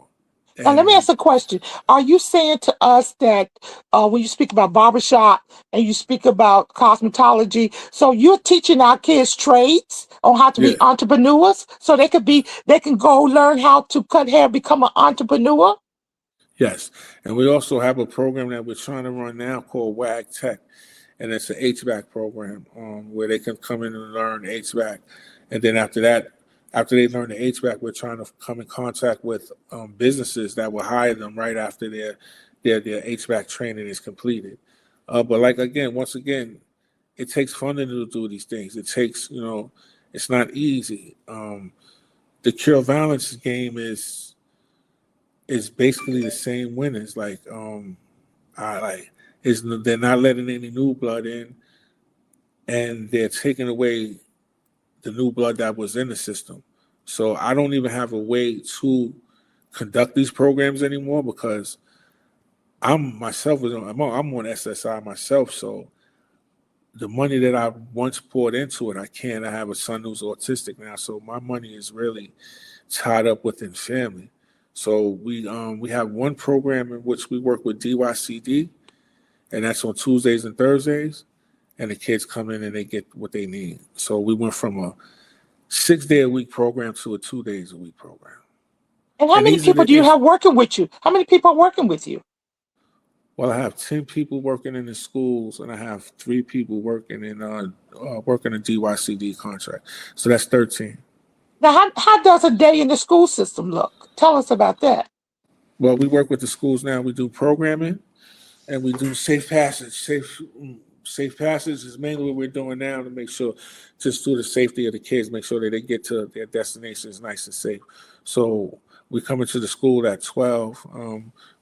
Now, let me ask a question. Are you saying to us that when you speak about barbershop and you speak about cosmetology, so you're teaching our kids trades on how to be entrepreneurs so they can go learn how to cut hair, become an entrepreneur? Yes. And we also have a program that we're trying to run now called WAG Tech. And it's an HVAC program where they can come in and learn HVAC. And then after they learn the HVAC, we're trying to come in contact with businesses that will hire them right after their HVAC training is completed. But once again, it takes funding to do these things. It takes, it's not easy. The cure violence game is basically the same winners. They're not letting any new blood in, and they're taking away the new blood that was in the system. So I don't even have a way to conduct these programs anymore because I'm on SSI myself. So the money that I once poured into it, I can't. I have a son who's autistic now, so my money is really tied up within family. So we have one program in which we work with DYCD, and that's on Tuesdays and Thursdays. And the kids come in and they get what they need. So we went from a 6-day-a-week program to a 2-days-a-week program. And how many people do you have working with you? How many people are working with you? Well, I have 10 people working in the schools, and I have 3 people working in a DYCD contract. So that's 13. Now, how does a day in the school system look? Tell us about that. Well, we work with the schools now. We do programming, and we do safe passage. Safe passage is mainly what we're doing now to make sure, just to the safety of the kids, make sure that they get to their destinations nice and safe. So we come into the school at 12.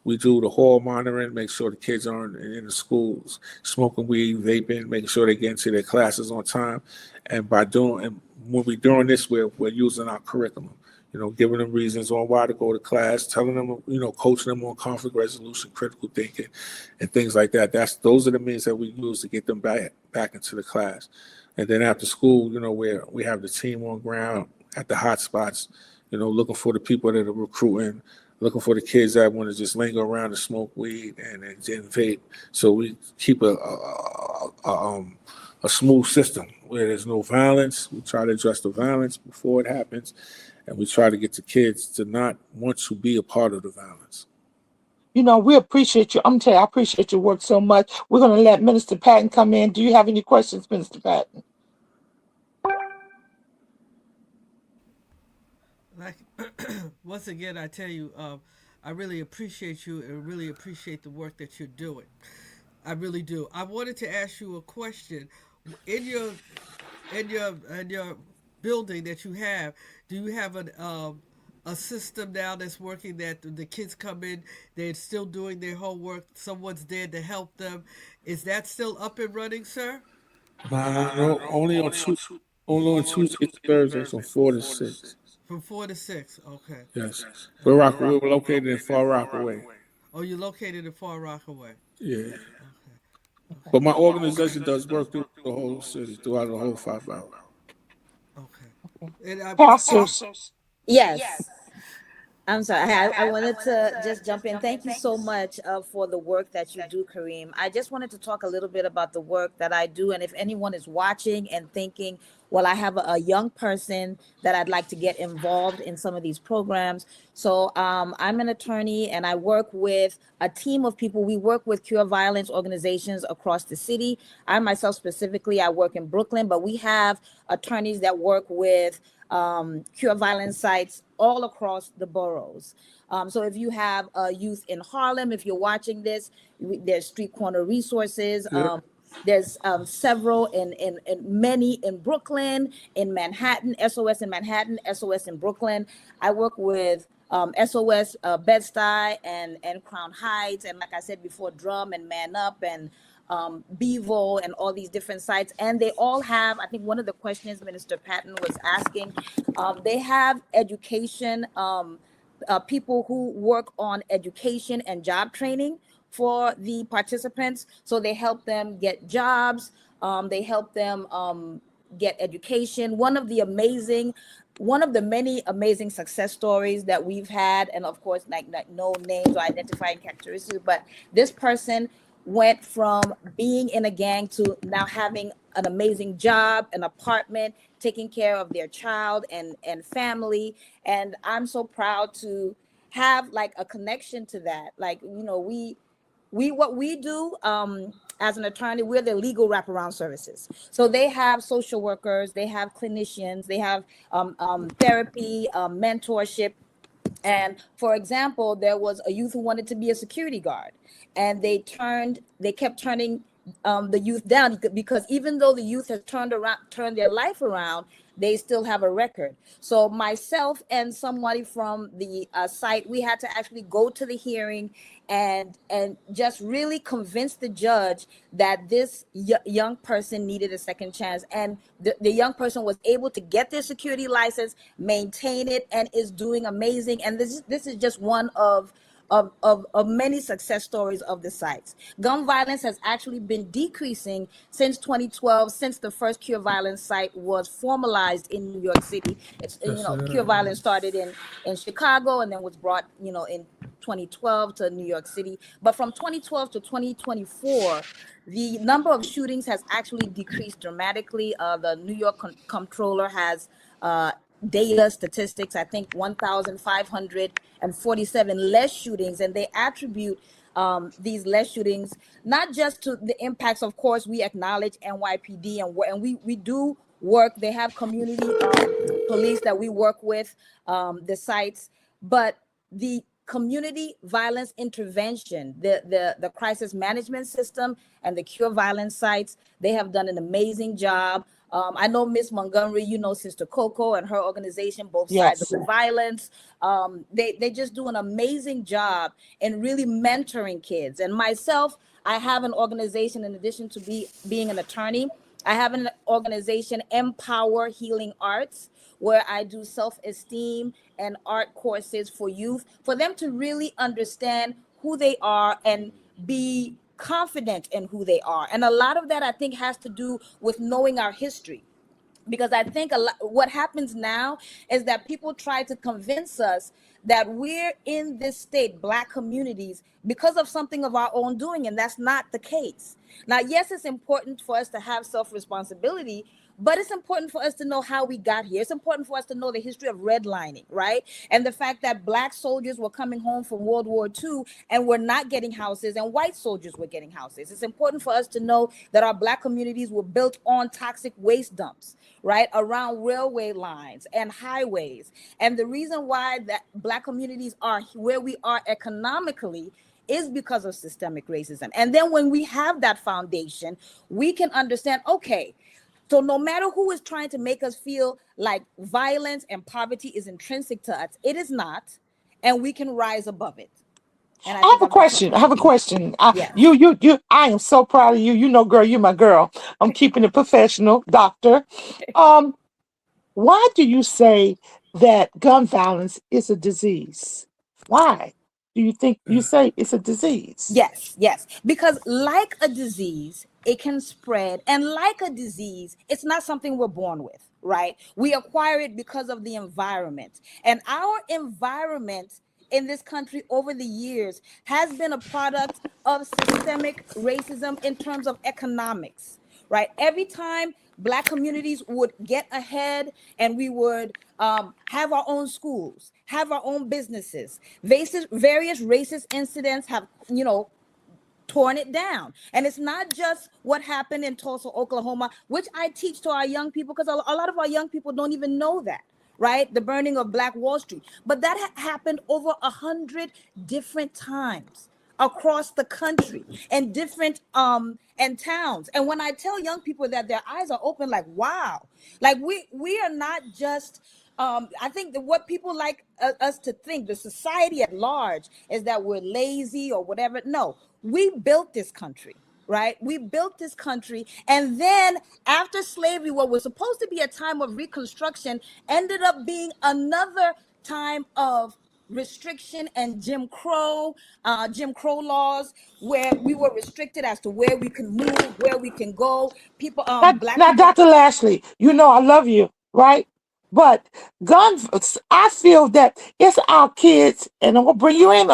We do the hall monitoring, make sure the kids aren't in the schools smoking weed, vaping, making sure they get into their classes on time. And when we're doing this, we're using our curriculum. Giving them reasons on why to go to class, telling them, coaching them on conflict resolution, critical thinking, and things like that. Those are the means that we use to get them back into the class. And then after school, where we have the team on ground at the hot spots, looking for the people that are recruiting, looking for the kids that want to just linger around and smoke weed and vape. So we keep a smooth system where there's no violence. We try to address the violence before it happens. And we try to get the kids to not want to be a part of the violence. We appreciate you. I'm going to tell you, I appreciate your work so much. We're going to let Minister Patton come in. Do you have any questions, Minister Patton? Once again, I tell you, I really appreciate you and really appreciate the work that you're doing. I really do. I wanted to ask you a question. In your building that you have, do you have a system now that's working that the kids come in, they're still doing their homework, someone's there to help them? Is that still up and running, sir? No, only on Tuesdays and Thursdays from 4 to 6. From 4 to 6, okay. Yes. We're located in Far Rockaway. Oh, you're located in Far Rockaway. Yeah. Okay. But my organization does work through the whole city, throughout the whole 5 hours. Okay. And Pastors. Yes. I'm sorry. I wanted to just jump in. Thank you so much for the work that you do, KAREEM. I just wanted to talk a little bit about the work that I do. And if anyone is watching and thinking, well, I have a young person that I'd like to get involved in some of these programs. So I'm an attorney and I work with a team of people. We work with cure violence organizations across the city. I myself specifically, I work in Brooklyn, but we have attorneys that work with cure violence sites all across the boroughs. So if you have youth in Harlem, if you're watching this, there's street corner resources. There's several in many in Brooklyn, in Manhattan, SOS in Manhattan, SOS in Brooklyn. I work with SOS Bed-Stuy and Crown Heights, and like I said before, Drum and Man Up and Bevo and all these different sites. And they all have, I think one of the questions Minister Patton was asking, they have education, people who work on education and job training for the participants. So they help them get jobs, they help them get education. One of the many amazing success stories that we've had, and of course, like no names or identifying characteristics, but this person went from being in a gang to now having an amazing job, an apartment, taking care of their child and family. And I'm so proud to have like a connection to that. Like, you know, we what we do as an attorney, we're the legal wraparound services. So they have social workers, they have clinicians, they have therapy, mentorship. And for example, there was a youth who wanted to be a security guard, and they kept turning the youth down because even though the youth has turned their life around, they still have a record. So myself and somebody from the site, we had to actually go to the hearing and just really convince the judge that this young person needed a second chance. And the young person was able to get their security license, maintain it, and is doing amazing. And this is just one of many success stories of the sites. Gun violence has actually been decreasing since 2012, since the first Cure Violence site was formalized in New York City. It's, you know, Cure Violence started in Chicago and then was brought, you know, in 2012 to New York City. But from 2012 to 2024, the number of shootings has actually decreased dramatically. The New York comptroller has data statistics, I think 1,547 less shootings, and they attribute these less shootings not just to the impacts. Of course, we acknowledge NYPD and we do work. They have community police that we work with, the sites, but the community violence intervention, the crisis management system and the Cure Violence sites, they have done an amazing job. I know Miss Montgomery, you know, Sister Coco and her organization, Both Sides of the Violence. They just do an amazing job in really mentoring kids. And myself, I have an organization, in addition to being an attorney, I have an organization, Empower Healing Arts, where I do self-esteem and art courses for youth, for them to really understand who they are and be confident in who they are. And a lot of that, I think, has to do with knowing our history. Because I think what happens now is that people try to convince us that we're in this state, Black communities, because of something of our own doing, and that's not the case. Now, yes, it's important for us to have self-responsibility, but it's important for us to know how we got here. It's important for us to know the history of redlining, right? And the fact that Black soldiers were coming home from World War II and were not getting houses, and white soldiers were getting houses. It's important for us to know that our Black communities were built on toxic waste dumps, right, around railway lines and highways. And the reason why that Black communities are where we are economically is because of systemic racism. And then when we have that foundation, we can understand, okay, so no matter who is trying to make us feel like violence and poverty is intrinsic to us, it is not, and we can rise above it. And I have a question. I have a question. Yes. I am so proud of you. You know, girl, you're my girl. I'm keeping it professional, doctor. Why do you say that gun violence is a disease? Why do you think you say it's a disease? Yes. Because like a disease, it can spread. And like a disease, it's not something we're born with, right? We acquire it because of the environment. And our environment in this country over the years has been a product of systemic racism in terms of economics, right? Every time Black communities would get ahead and we would have our own schools, have our own businesses, various racist incidents have, you know, torn it down. And it's not just what happened in Tulsa, Oklahoma, which I teach to our young people, because a lot of our young people don't even know that, right? The burning of Black Wall Street. But that happened over 100 different times across the country and different and towns. And when I tell young people that, their eyes are open, like, wow, like we are not just I think that what people like us to think, the society at large, is that we're lazy or whatever. No, we built this country, right? We built this country. And then after slavery, what was supposed to be a time of reconstruction ended up being another time of restriction and Jim Crow laws, where we were restricted as to where we can move, where we can go. People, Black Now, people. Dr. Lashley, you know I love you, right? But I feel that it's our kids, and I'm gonna bring you in,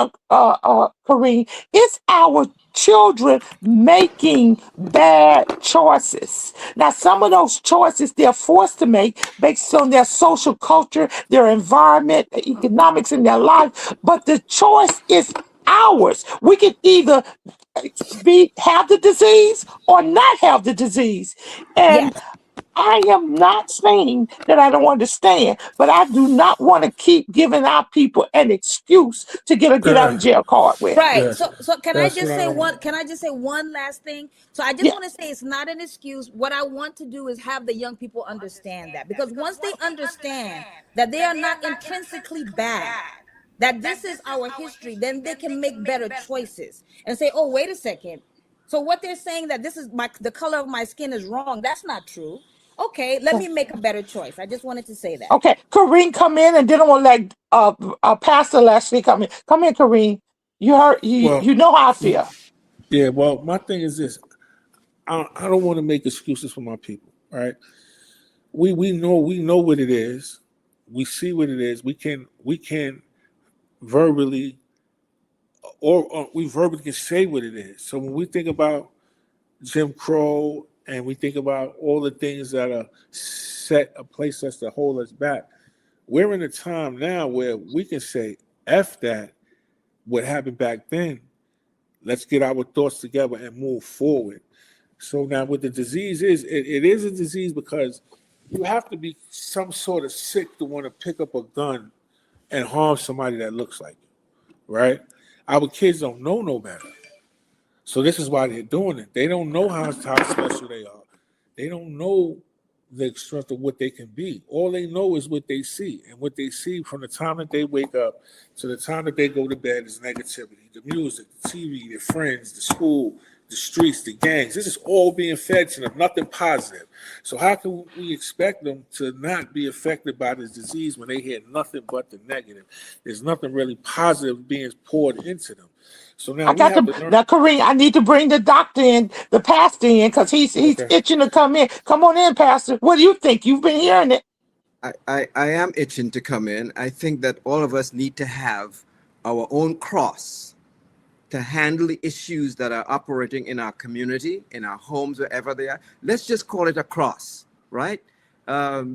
Kareem. It's our children making bad choices. Now, some of those choices they're forced to make based on their social culture, their environment, the economics in their life, but the choice is ours. We can either have the disease or not have the disease. And Yes. I am not saying that I don't understand, but I do not want to keep giving our people an excuse to get a get out of jail card with. Right. Yes, So can I that's just what I say don't. one, can I just say one last thing? So I just Yeah. want to say it's not an excuse. What I want to do is have the young people understand that, because once they understand that they are not intrinsically bad, that this is our history, then they can make better choices and say, "Oh, wait a second. So what they're saying, that this is the color of my skin is wrong, that's not true. Okay, let me make a better choice." I just wanted to say that. Okay, Kareem, come in, and then I'm gonna let Pastor Leslie come in. Come in, Kareem. You heard Well, you know how I feel. yeah. Well, my thing is this: I don't want to make excuses for my people. Right? We know what it is. We see what it is. We can verbally or we verbally can say what it is. So when we think about Jim Crow and we think about all the things that are set a place us to hold us back, we're in a time now where we can say, F that, what happened back then. Let's get our thoughts together and move forward. So now what the disease is, it is a disease because you have to be some sort of sick to want to pick up a gun and harm somebody that looks like you, right? Our kids don't know no better. So this is why they're doing it. They don't know how special they are. They don't know the strength of what they can be. All they know is what they see. And what they see from the time that they wake up to the time that they go to bed is negativity. The music, the TV, their friends, the school, the streets, the gangs. This is all being fed to them, nothing positive. So how can we expect them to not be affected by this disease when they hear nothing but the negative? There's nothing really positive being poured into them. So now I we got have to to learn. now, Kareem. I need to bring the doctor in, the pastor in, because he's Okay. itching to come in. Come on in, Pastor. What do you think? You've been hearing it. I am itching to come in. I think that all of us need to have our own cross to handle the issues that are operating in our community, in our homes, wherever they are. Let's just call it a cross, right?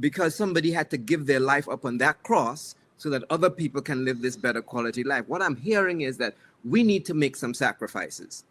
Because somebody had to give their life up on that cross so that other people can live this better quality life. What I'm hearing is that we need to make some sacrifices.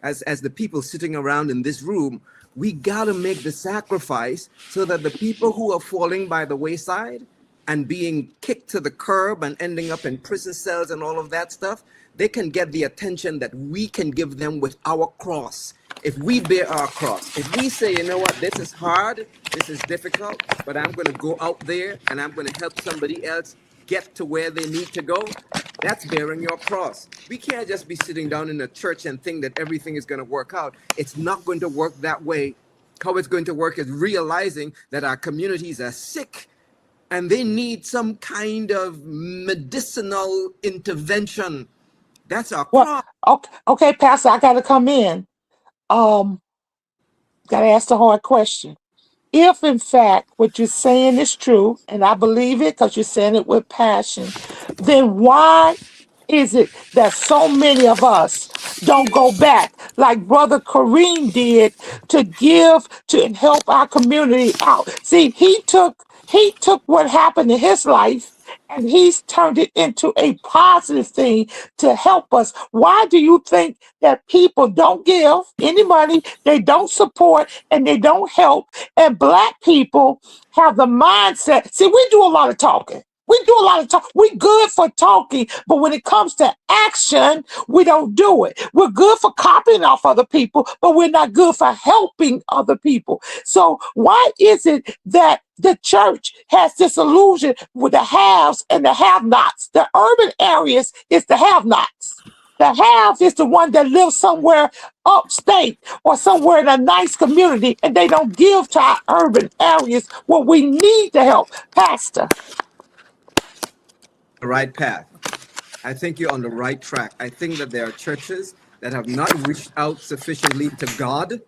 As the people sitting around in this room, we got to make the sacrifice so that the people who are falling by the wayside and being kicked to the curb and ending up in prison cells and all of that stuff, they can get the attention that we can give them with our cross. If we bear our cross, if we say, you know what, this is hard, this is difficult, but I'm going to go out there and I'm going to help somebody else get to where they need to go, that's bearing your cross. We can't just be sitting down in a church and think that everything is going to work out. It's not going to work that way. How it's going to work is realizing that our communities are sick and they need some kind of medicinal intervention. That's our Well, cross. okay, Pastor. I got to come in. Um, got to ask the hard question. If in fact what you're saying is true, and I believe it because you're saying it with passion, then why is it that so many of us don't go back like Brother Kareem did to give to help our community out? See, he took what happened in his life and he's turned it into a positive thing to help us. Why do you think that people don't give any money, they don't support, and they don't help? And Black people have the mindset. See, we do a lot of talking. We do a lot of talk. We good for talking, but when it comes to action, we don't do it. We're good for copying off other people, but we're not good for helping other people. So why is it that the church has this illusion with the haves and the have-nots? The urban areas is the have-nots. The have is the one that lives somewhere upstate or somewhere in a nice community, and they don't give to our urban areas where we need to help. Pastor. The right path. I think you're on the right track. I think that there are churches that have not reached out sufficiently to God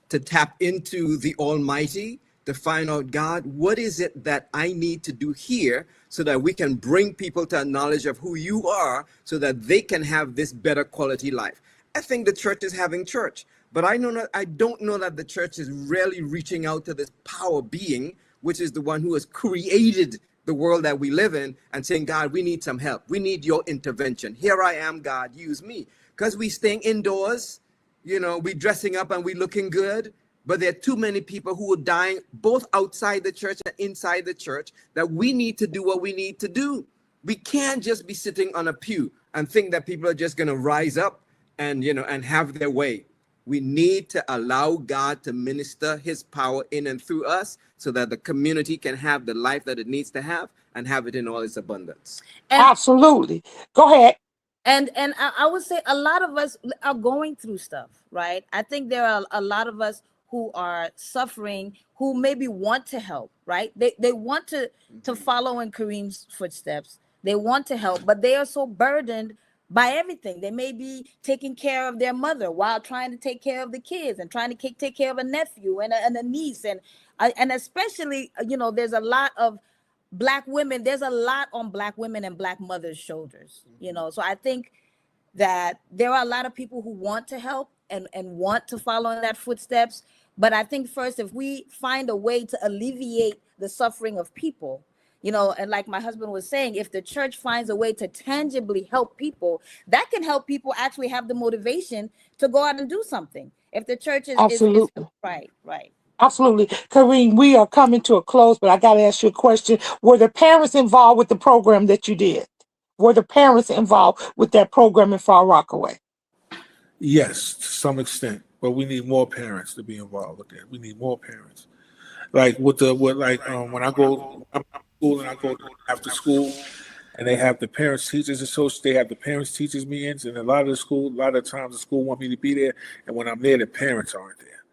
to tap into the Almighty, to find out, God, what is it that I need to do here so that we can bring people to a knowledge of who you are so that they can have this better quality life. I think the church is having church, but I don't know that the church is really reaching out to this power being, which is the one who has created the world that we live in, and saying, God, we need some help. We need your intervention. Here I am, God, use me. Because we staying indoors, we dressing up and we looking good, but there are too many people who are dying both outside the church and inside the church, that we need to do what we need to do. We can't just be sitting on a pew and think that people are just going to rise up and have their way. We need to allow God to minister his power in and through us so that the community can have the life that it needs to have and have it in all its abundance. And Absolutely. Go ahead. and I would say a lot of us are going through stuff, right? I think there are a lot of us who are suffering, who maybe want to help, right? They want to follow in Kareem's footsteps. They want to help, but they are so burdened by everything. They may be taking care of their mother while trying to take care of the kids and trying to take care of a nephew and a niece. And especially, there's a lot of Black women. There's a lot on Black women and Black mothers' shoulders, So I think that there are a lot of people who want to help and want to follow in that footsteps. But I think first, if we find a way to alleviate the suffering of people, and like my husband was saying, if the church finds a way to tangibly help people, that can help people actually have the motivation to go out and do something. If the church is Absolutely. right. Absolutely. Kareem, we are coming to a close, but I got to ask you a question. Were the parents involved with the program that you did? Were the parents involved with that program in Far Rockaway? Yes, to some extent, but we need more parents to be involved with that. We need more parents. Like when I go I'm in school and I go after school, and they have the parents teachers associate. They have the parents teachers meetings, and a lot of times the school want me to be there, and when I'm there, the parents aren't there,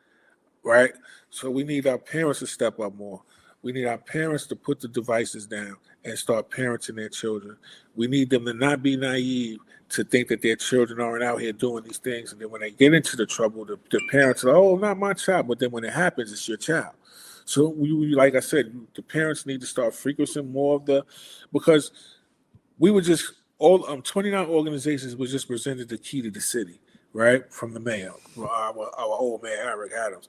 right? So we need our parents to step up more. We need our parents to put the devices down and start parenting their children. We need them to not be naive to think that their children aren't out here doing these things, and then when they get into the trouble, the parents are, oh, not my child, but then when it happens, it's your child. So we like I said, the parents need to start frequenting more of because we were just 29 organizations was just presented the key to the city, right, from the mayor, our old mayor Eric Adams,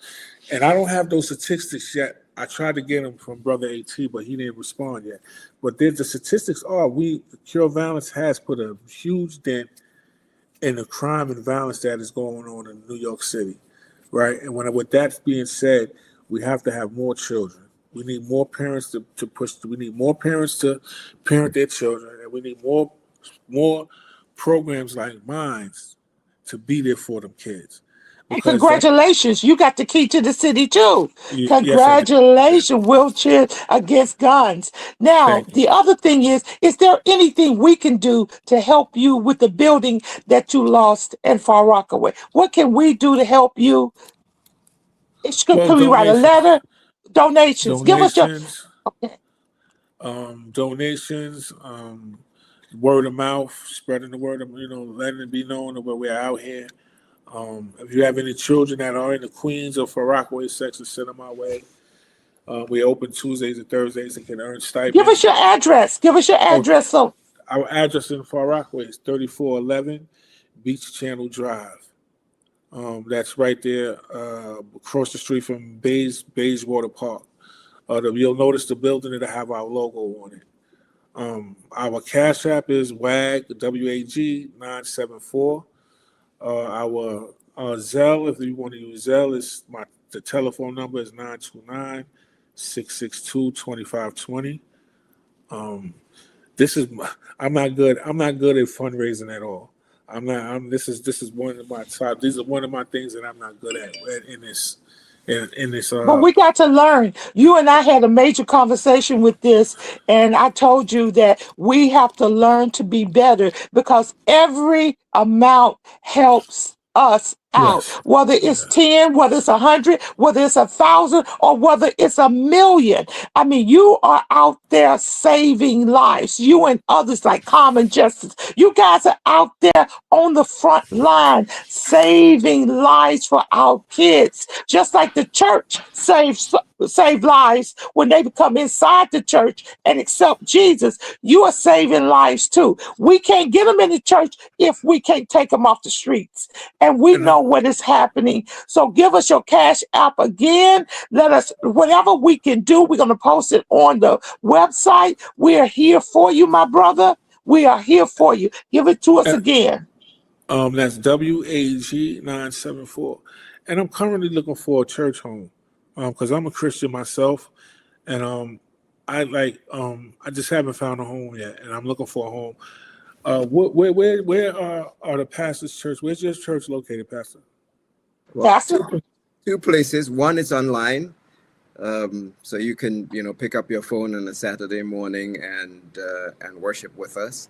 and I don't have those statistics yet. I tried to get them from Brother AT, but he didn't respond yet. But the statistics are the Cure of Violence has put a huge dent in the crime and violence that is going on in New York City, right? And with that being said, we have to have more children. We need more parents to push. We need more parents to parent their children, and we need more programs like mine to be there for them kids. And congratulations, you got the key to the city too. Yes, Congratulations, Wheelchair Against Guns. Now, the other thing is there anything we can do to help you with the building that you lost in Far Rockaway? What can we do to help you? Can we write a letter? Donations. Give us your... Okay. Donations, word of mouth, spreading the word of, letting it be known that we're out here. If you have any children that are in the Queens or Far Rockaway section, send them our way. We open Tuesdays and Thursdays and can earn stipends. Give us your address. So our address in Far Rockaway is 3411 Beach Channel Drive. That's right there across the street from Bayswater Park. You'll notice the building that'll have our logo on it. Our Cash App is WAG, WAG 974. Our Zelle, if you want to use Zelle, the telephone number is 929-662-2520. I'm not good. I'm not good at fundraising at all. I'm not. This is one of my top. These are one of my things that I'm not good at in this. In this. But we got to learn. You and I had a major conversation with this, and I told you that we have to learn to be better because every amount helps us out, Yes. whether it's 10, whether it's 100, whether it's 1,000, or whether it's 1,000,000. I mean, you are out there saving lives. You and others like Common Justice. You guys are out there on the front line saving lives for our kids, just like the church save lives when they come inside the church and accept Jesus. You are saving lives too. We can't get them in the church if we can't take them off the streets. And we know what is happening. So give us your Cash App again. Let us, whatever we can do, we're going to post it on the website. We are here for you, my brother. We are here for you. Give it to us again. That's WAG 974. And I'm currently looking for a church home because I'm a Christian myself. And I just haven't found a home yet. And I'm looking for a home. Where are the pastor's church? Where's your church located, Pastor? Well, Pastor? two places. One is online. So you can, pick up your phone on a Saturday morning and worship with us.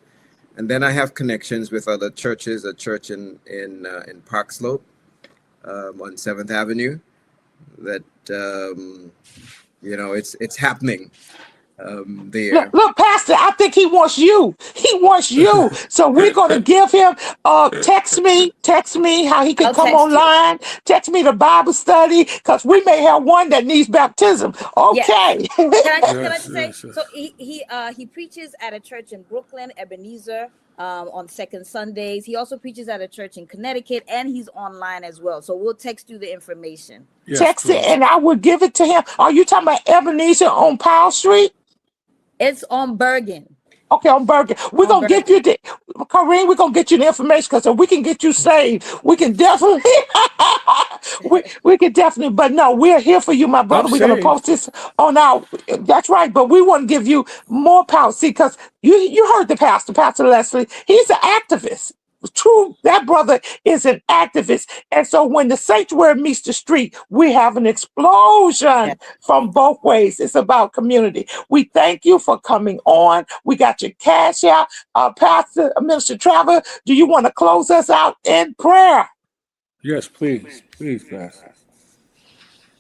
And then I have connections with other churches, a church in Park Slope on 7th Avenue that, it's happening there. Look, Pastor, I think he wants you. He wants you. So we're going to give him, text me how he can I'll come text you. online. Text me the Bible study because we may have one that needs baptism. Okay. Can I just say? So he preaches at a church in Brooklyn, Ebenezer, on second Sundays. He also preaches at a church in Connecticut, and he's online as well. So we'll text you the information. Yes, Text please. it and I will give it to him. Are you talking about Ebenezer on Powell Street? It's on Bergen. Okay, on Bergen. We're going to get you the, KAREEM, we're going to get you the information because if we can get you saved, we can definitely, we can definitely, but no, we're here for you, my brother. We're going to post this on our, that's right, but we want to give you more power. See, because you heard the Pastor Leslie, he's an activist. True, that brother is an activist. And so when the sanctuary meets the street, we have an explosion from both ways. It's about community. We thank you for coming on. We got your Cash out. Pastor, Minister Trevor, do you want to close us out in prayer? Yes, please. Please, Pastor.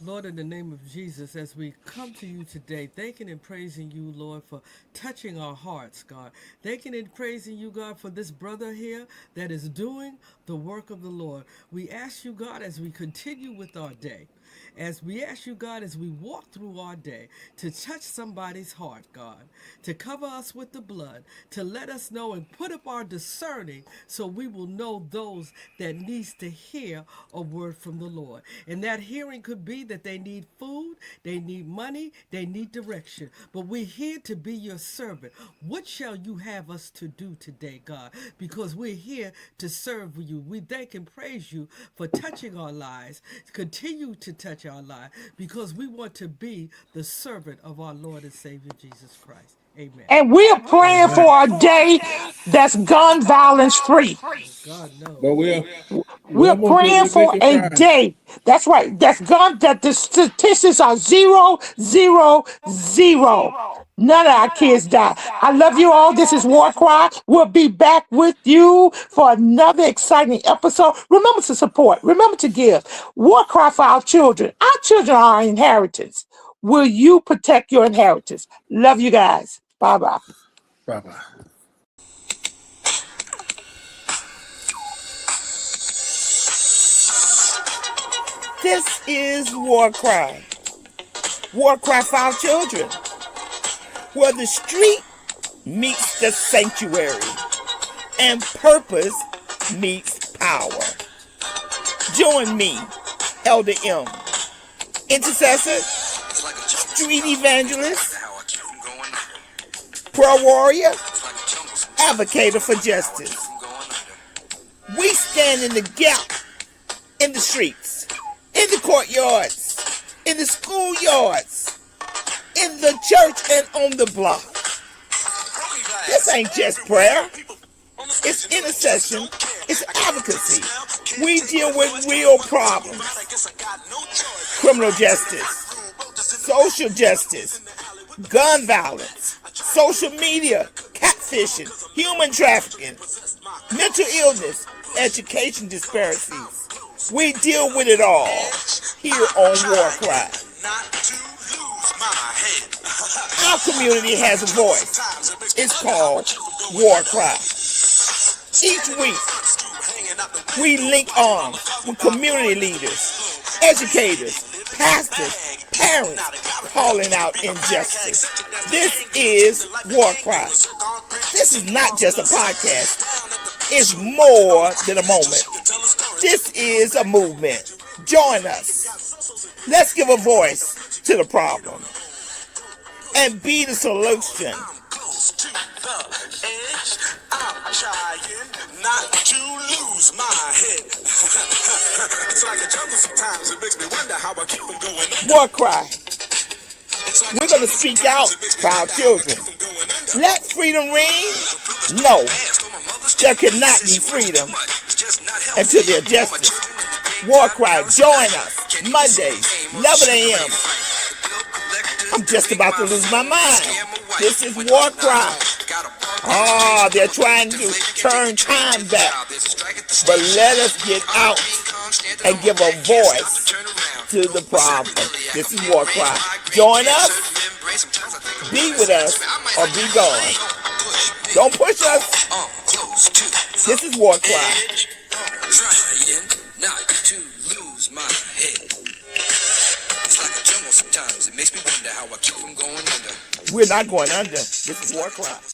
Lord, in the name of Jesus, as we come to you today, thanking and praising you, Lord, for touching our hearts, God. Thanking and praising you, God, for this brother here that is doing the work of the Lord. We ask you, God, as we continue with our day, as we ask you, God, as we walk through our day, to touch somebody's heart, God, to cover us with the blood, to let us know and put up our discerning so we will know those that needs to hear a word from the Lord. And that hearing could be that they need food, they need money, they need direction. But we're here to be your servant. What shall you have us to do today, God? Because we're here to serve you. We thank and praise you for touching our lives. Continue to touch our lives because we want to be the servant of our Lord and Savior Jesus Christ. Amen. And we are praying for a day that's gun violence free. God knows. But we're We're almost there. praying We for make a it try. day. That's right. That the statistics are 0, 0, 0. None of our kids die. I love you all. This is WarCry. We'll be back with you for another exciting episode. Remember to support. Remember to give. WarCry for our children. Our children are our inheritance. Will you protect your inheritance? Love you guys. Bye-bye. Bye-bye. This is WarCry. WarCry for our children. Where the street meets the sanctuary and purpose meets power. Join me, Elder M, intercessor, street evangelist, pro-warrior, advocator for justice. We stand in the gap, in the streets, in the courtyards, in the schoolyards, in the church, and on the block. This ain't just prayer. It's intercession. It's advocacy. We deal with real problems. Criminal justice, social justice, gun violence, social media, catfishing, human trafficking, mental illness, education disparities. We deal with it all here on WarCry. Our community has a voice. It's called WarCry. Each week, we link arms with community leaders, educators, pastors, parents calling out injustice. This is WarCry. This is not just a podcast. It's more than a moment. This is a movement. Join us. Let's give a voice to the problem and be the solution. I'm trying not to lose my head. It's like a jungle sometimes. It makes me wonder how I keep on going. WarCry. We're going to speak out for our children. Let freedom ring? No. There cannot be freedom until there's justice. WarCry, join us Mondays, 11 a.m. I'm just about to lose my mind. This is WarCry. They're trying to turn time back. But let us get out and give a voice to the problem. This is WarCry. Join us, be with us, or be gone. Don't push us. This is WarCry. Trying not to lose my head. It's like a jungle sometimes. It makes me wonder how I keep from going under. We're not going under. This is WarCry.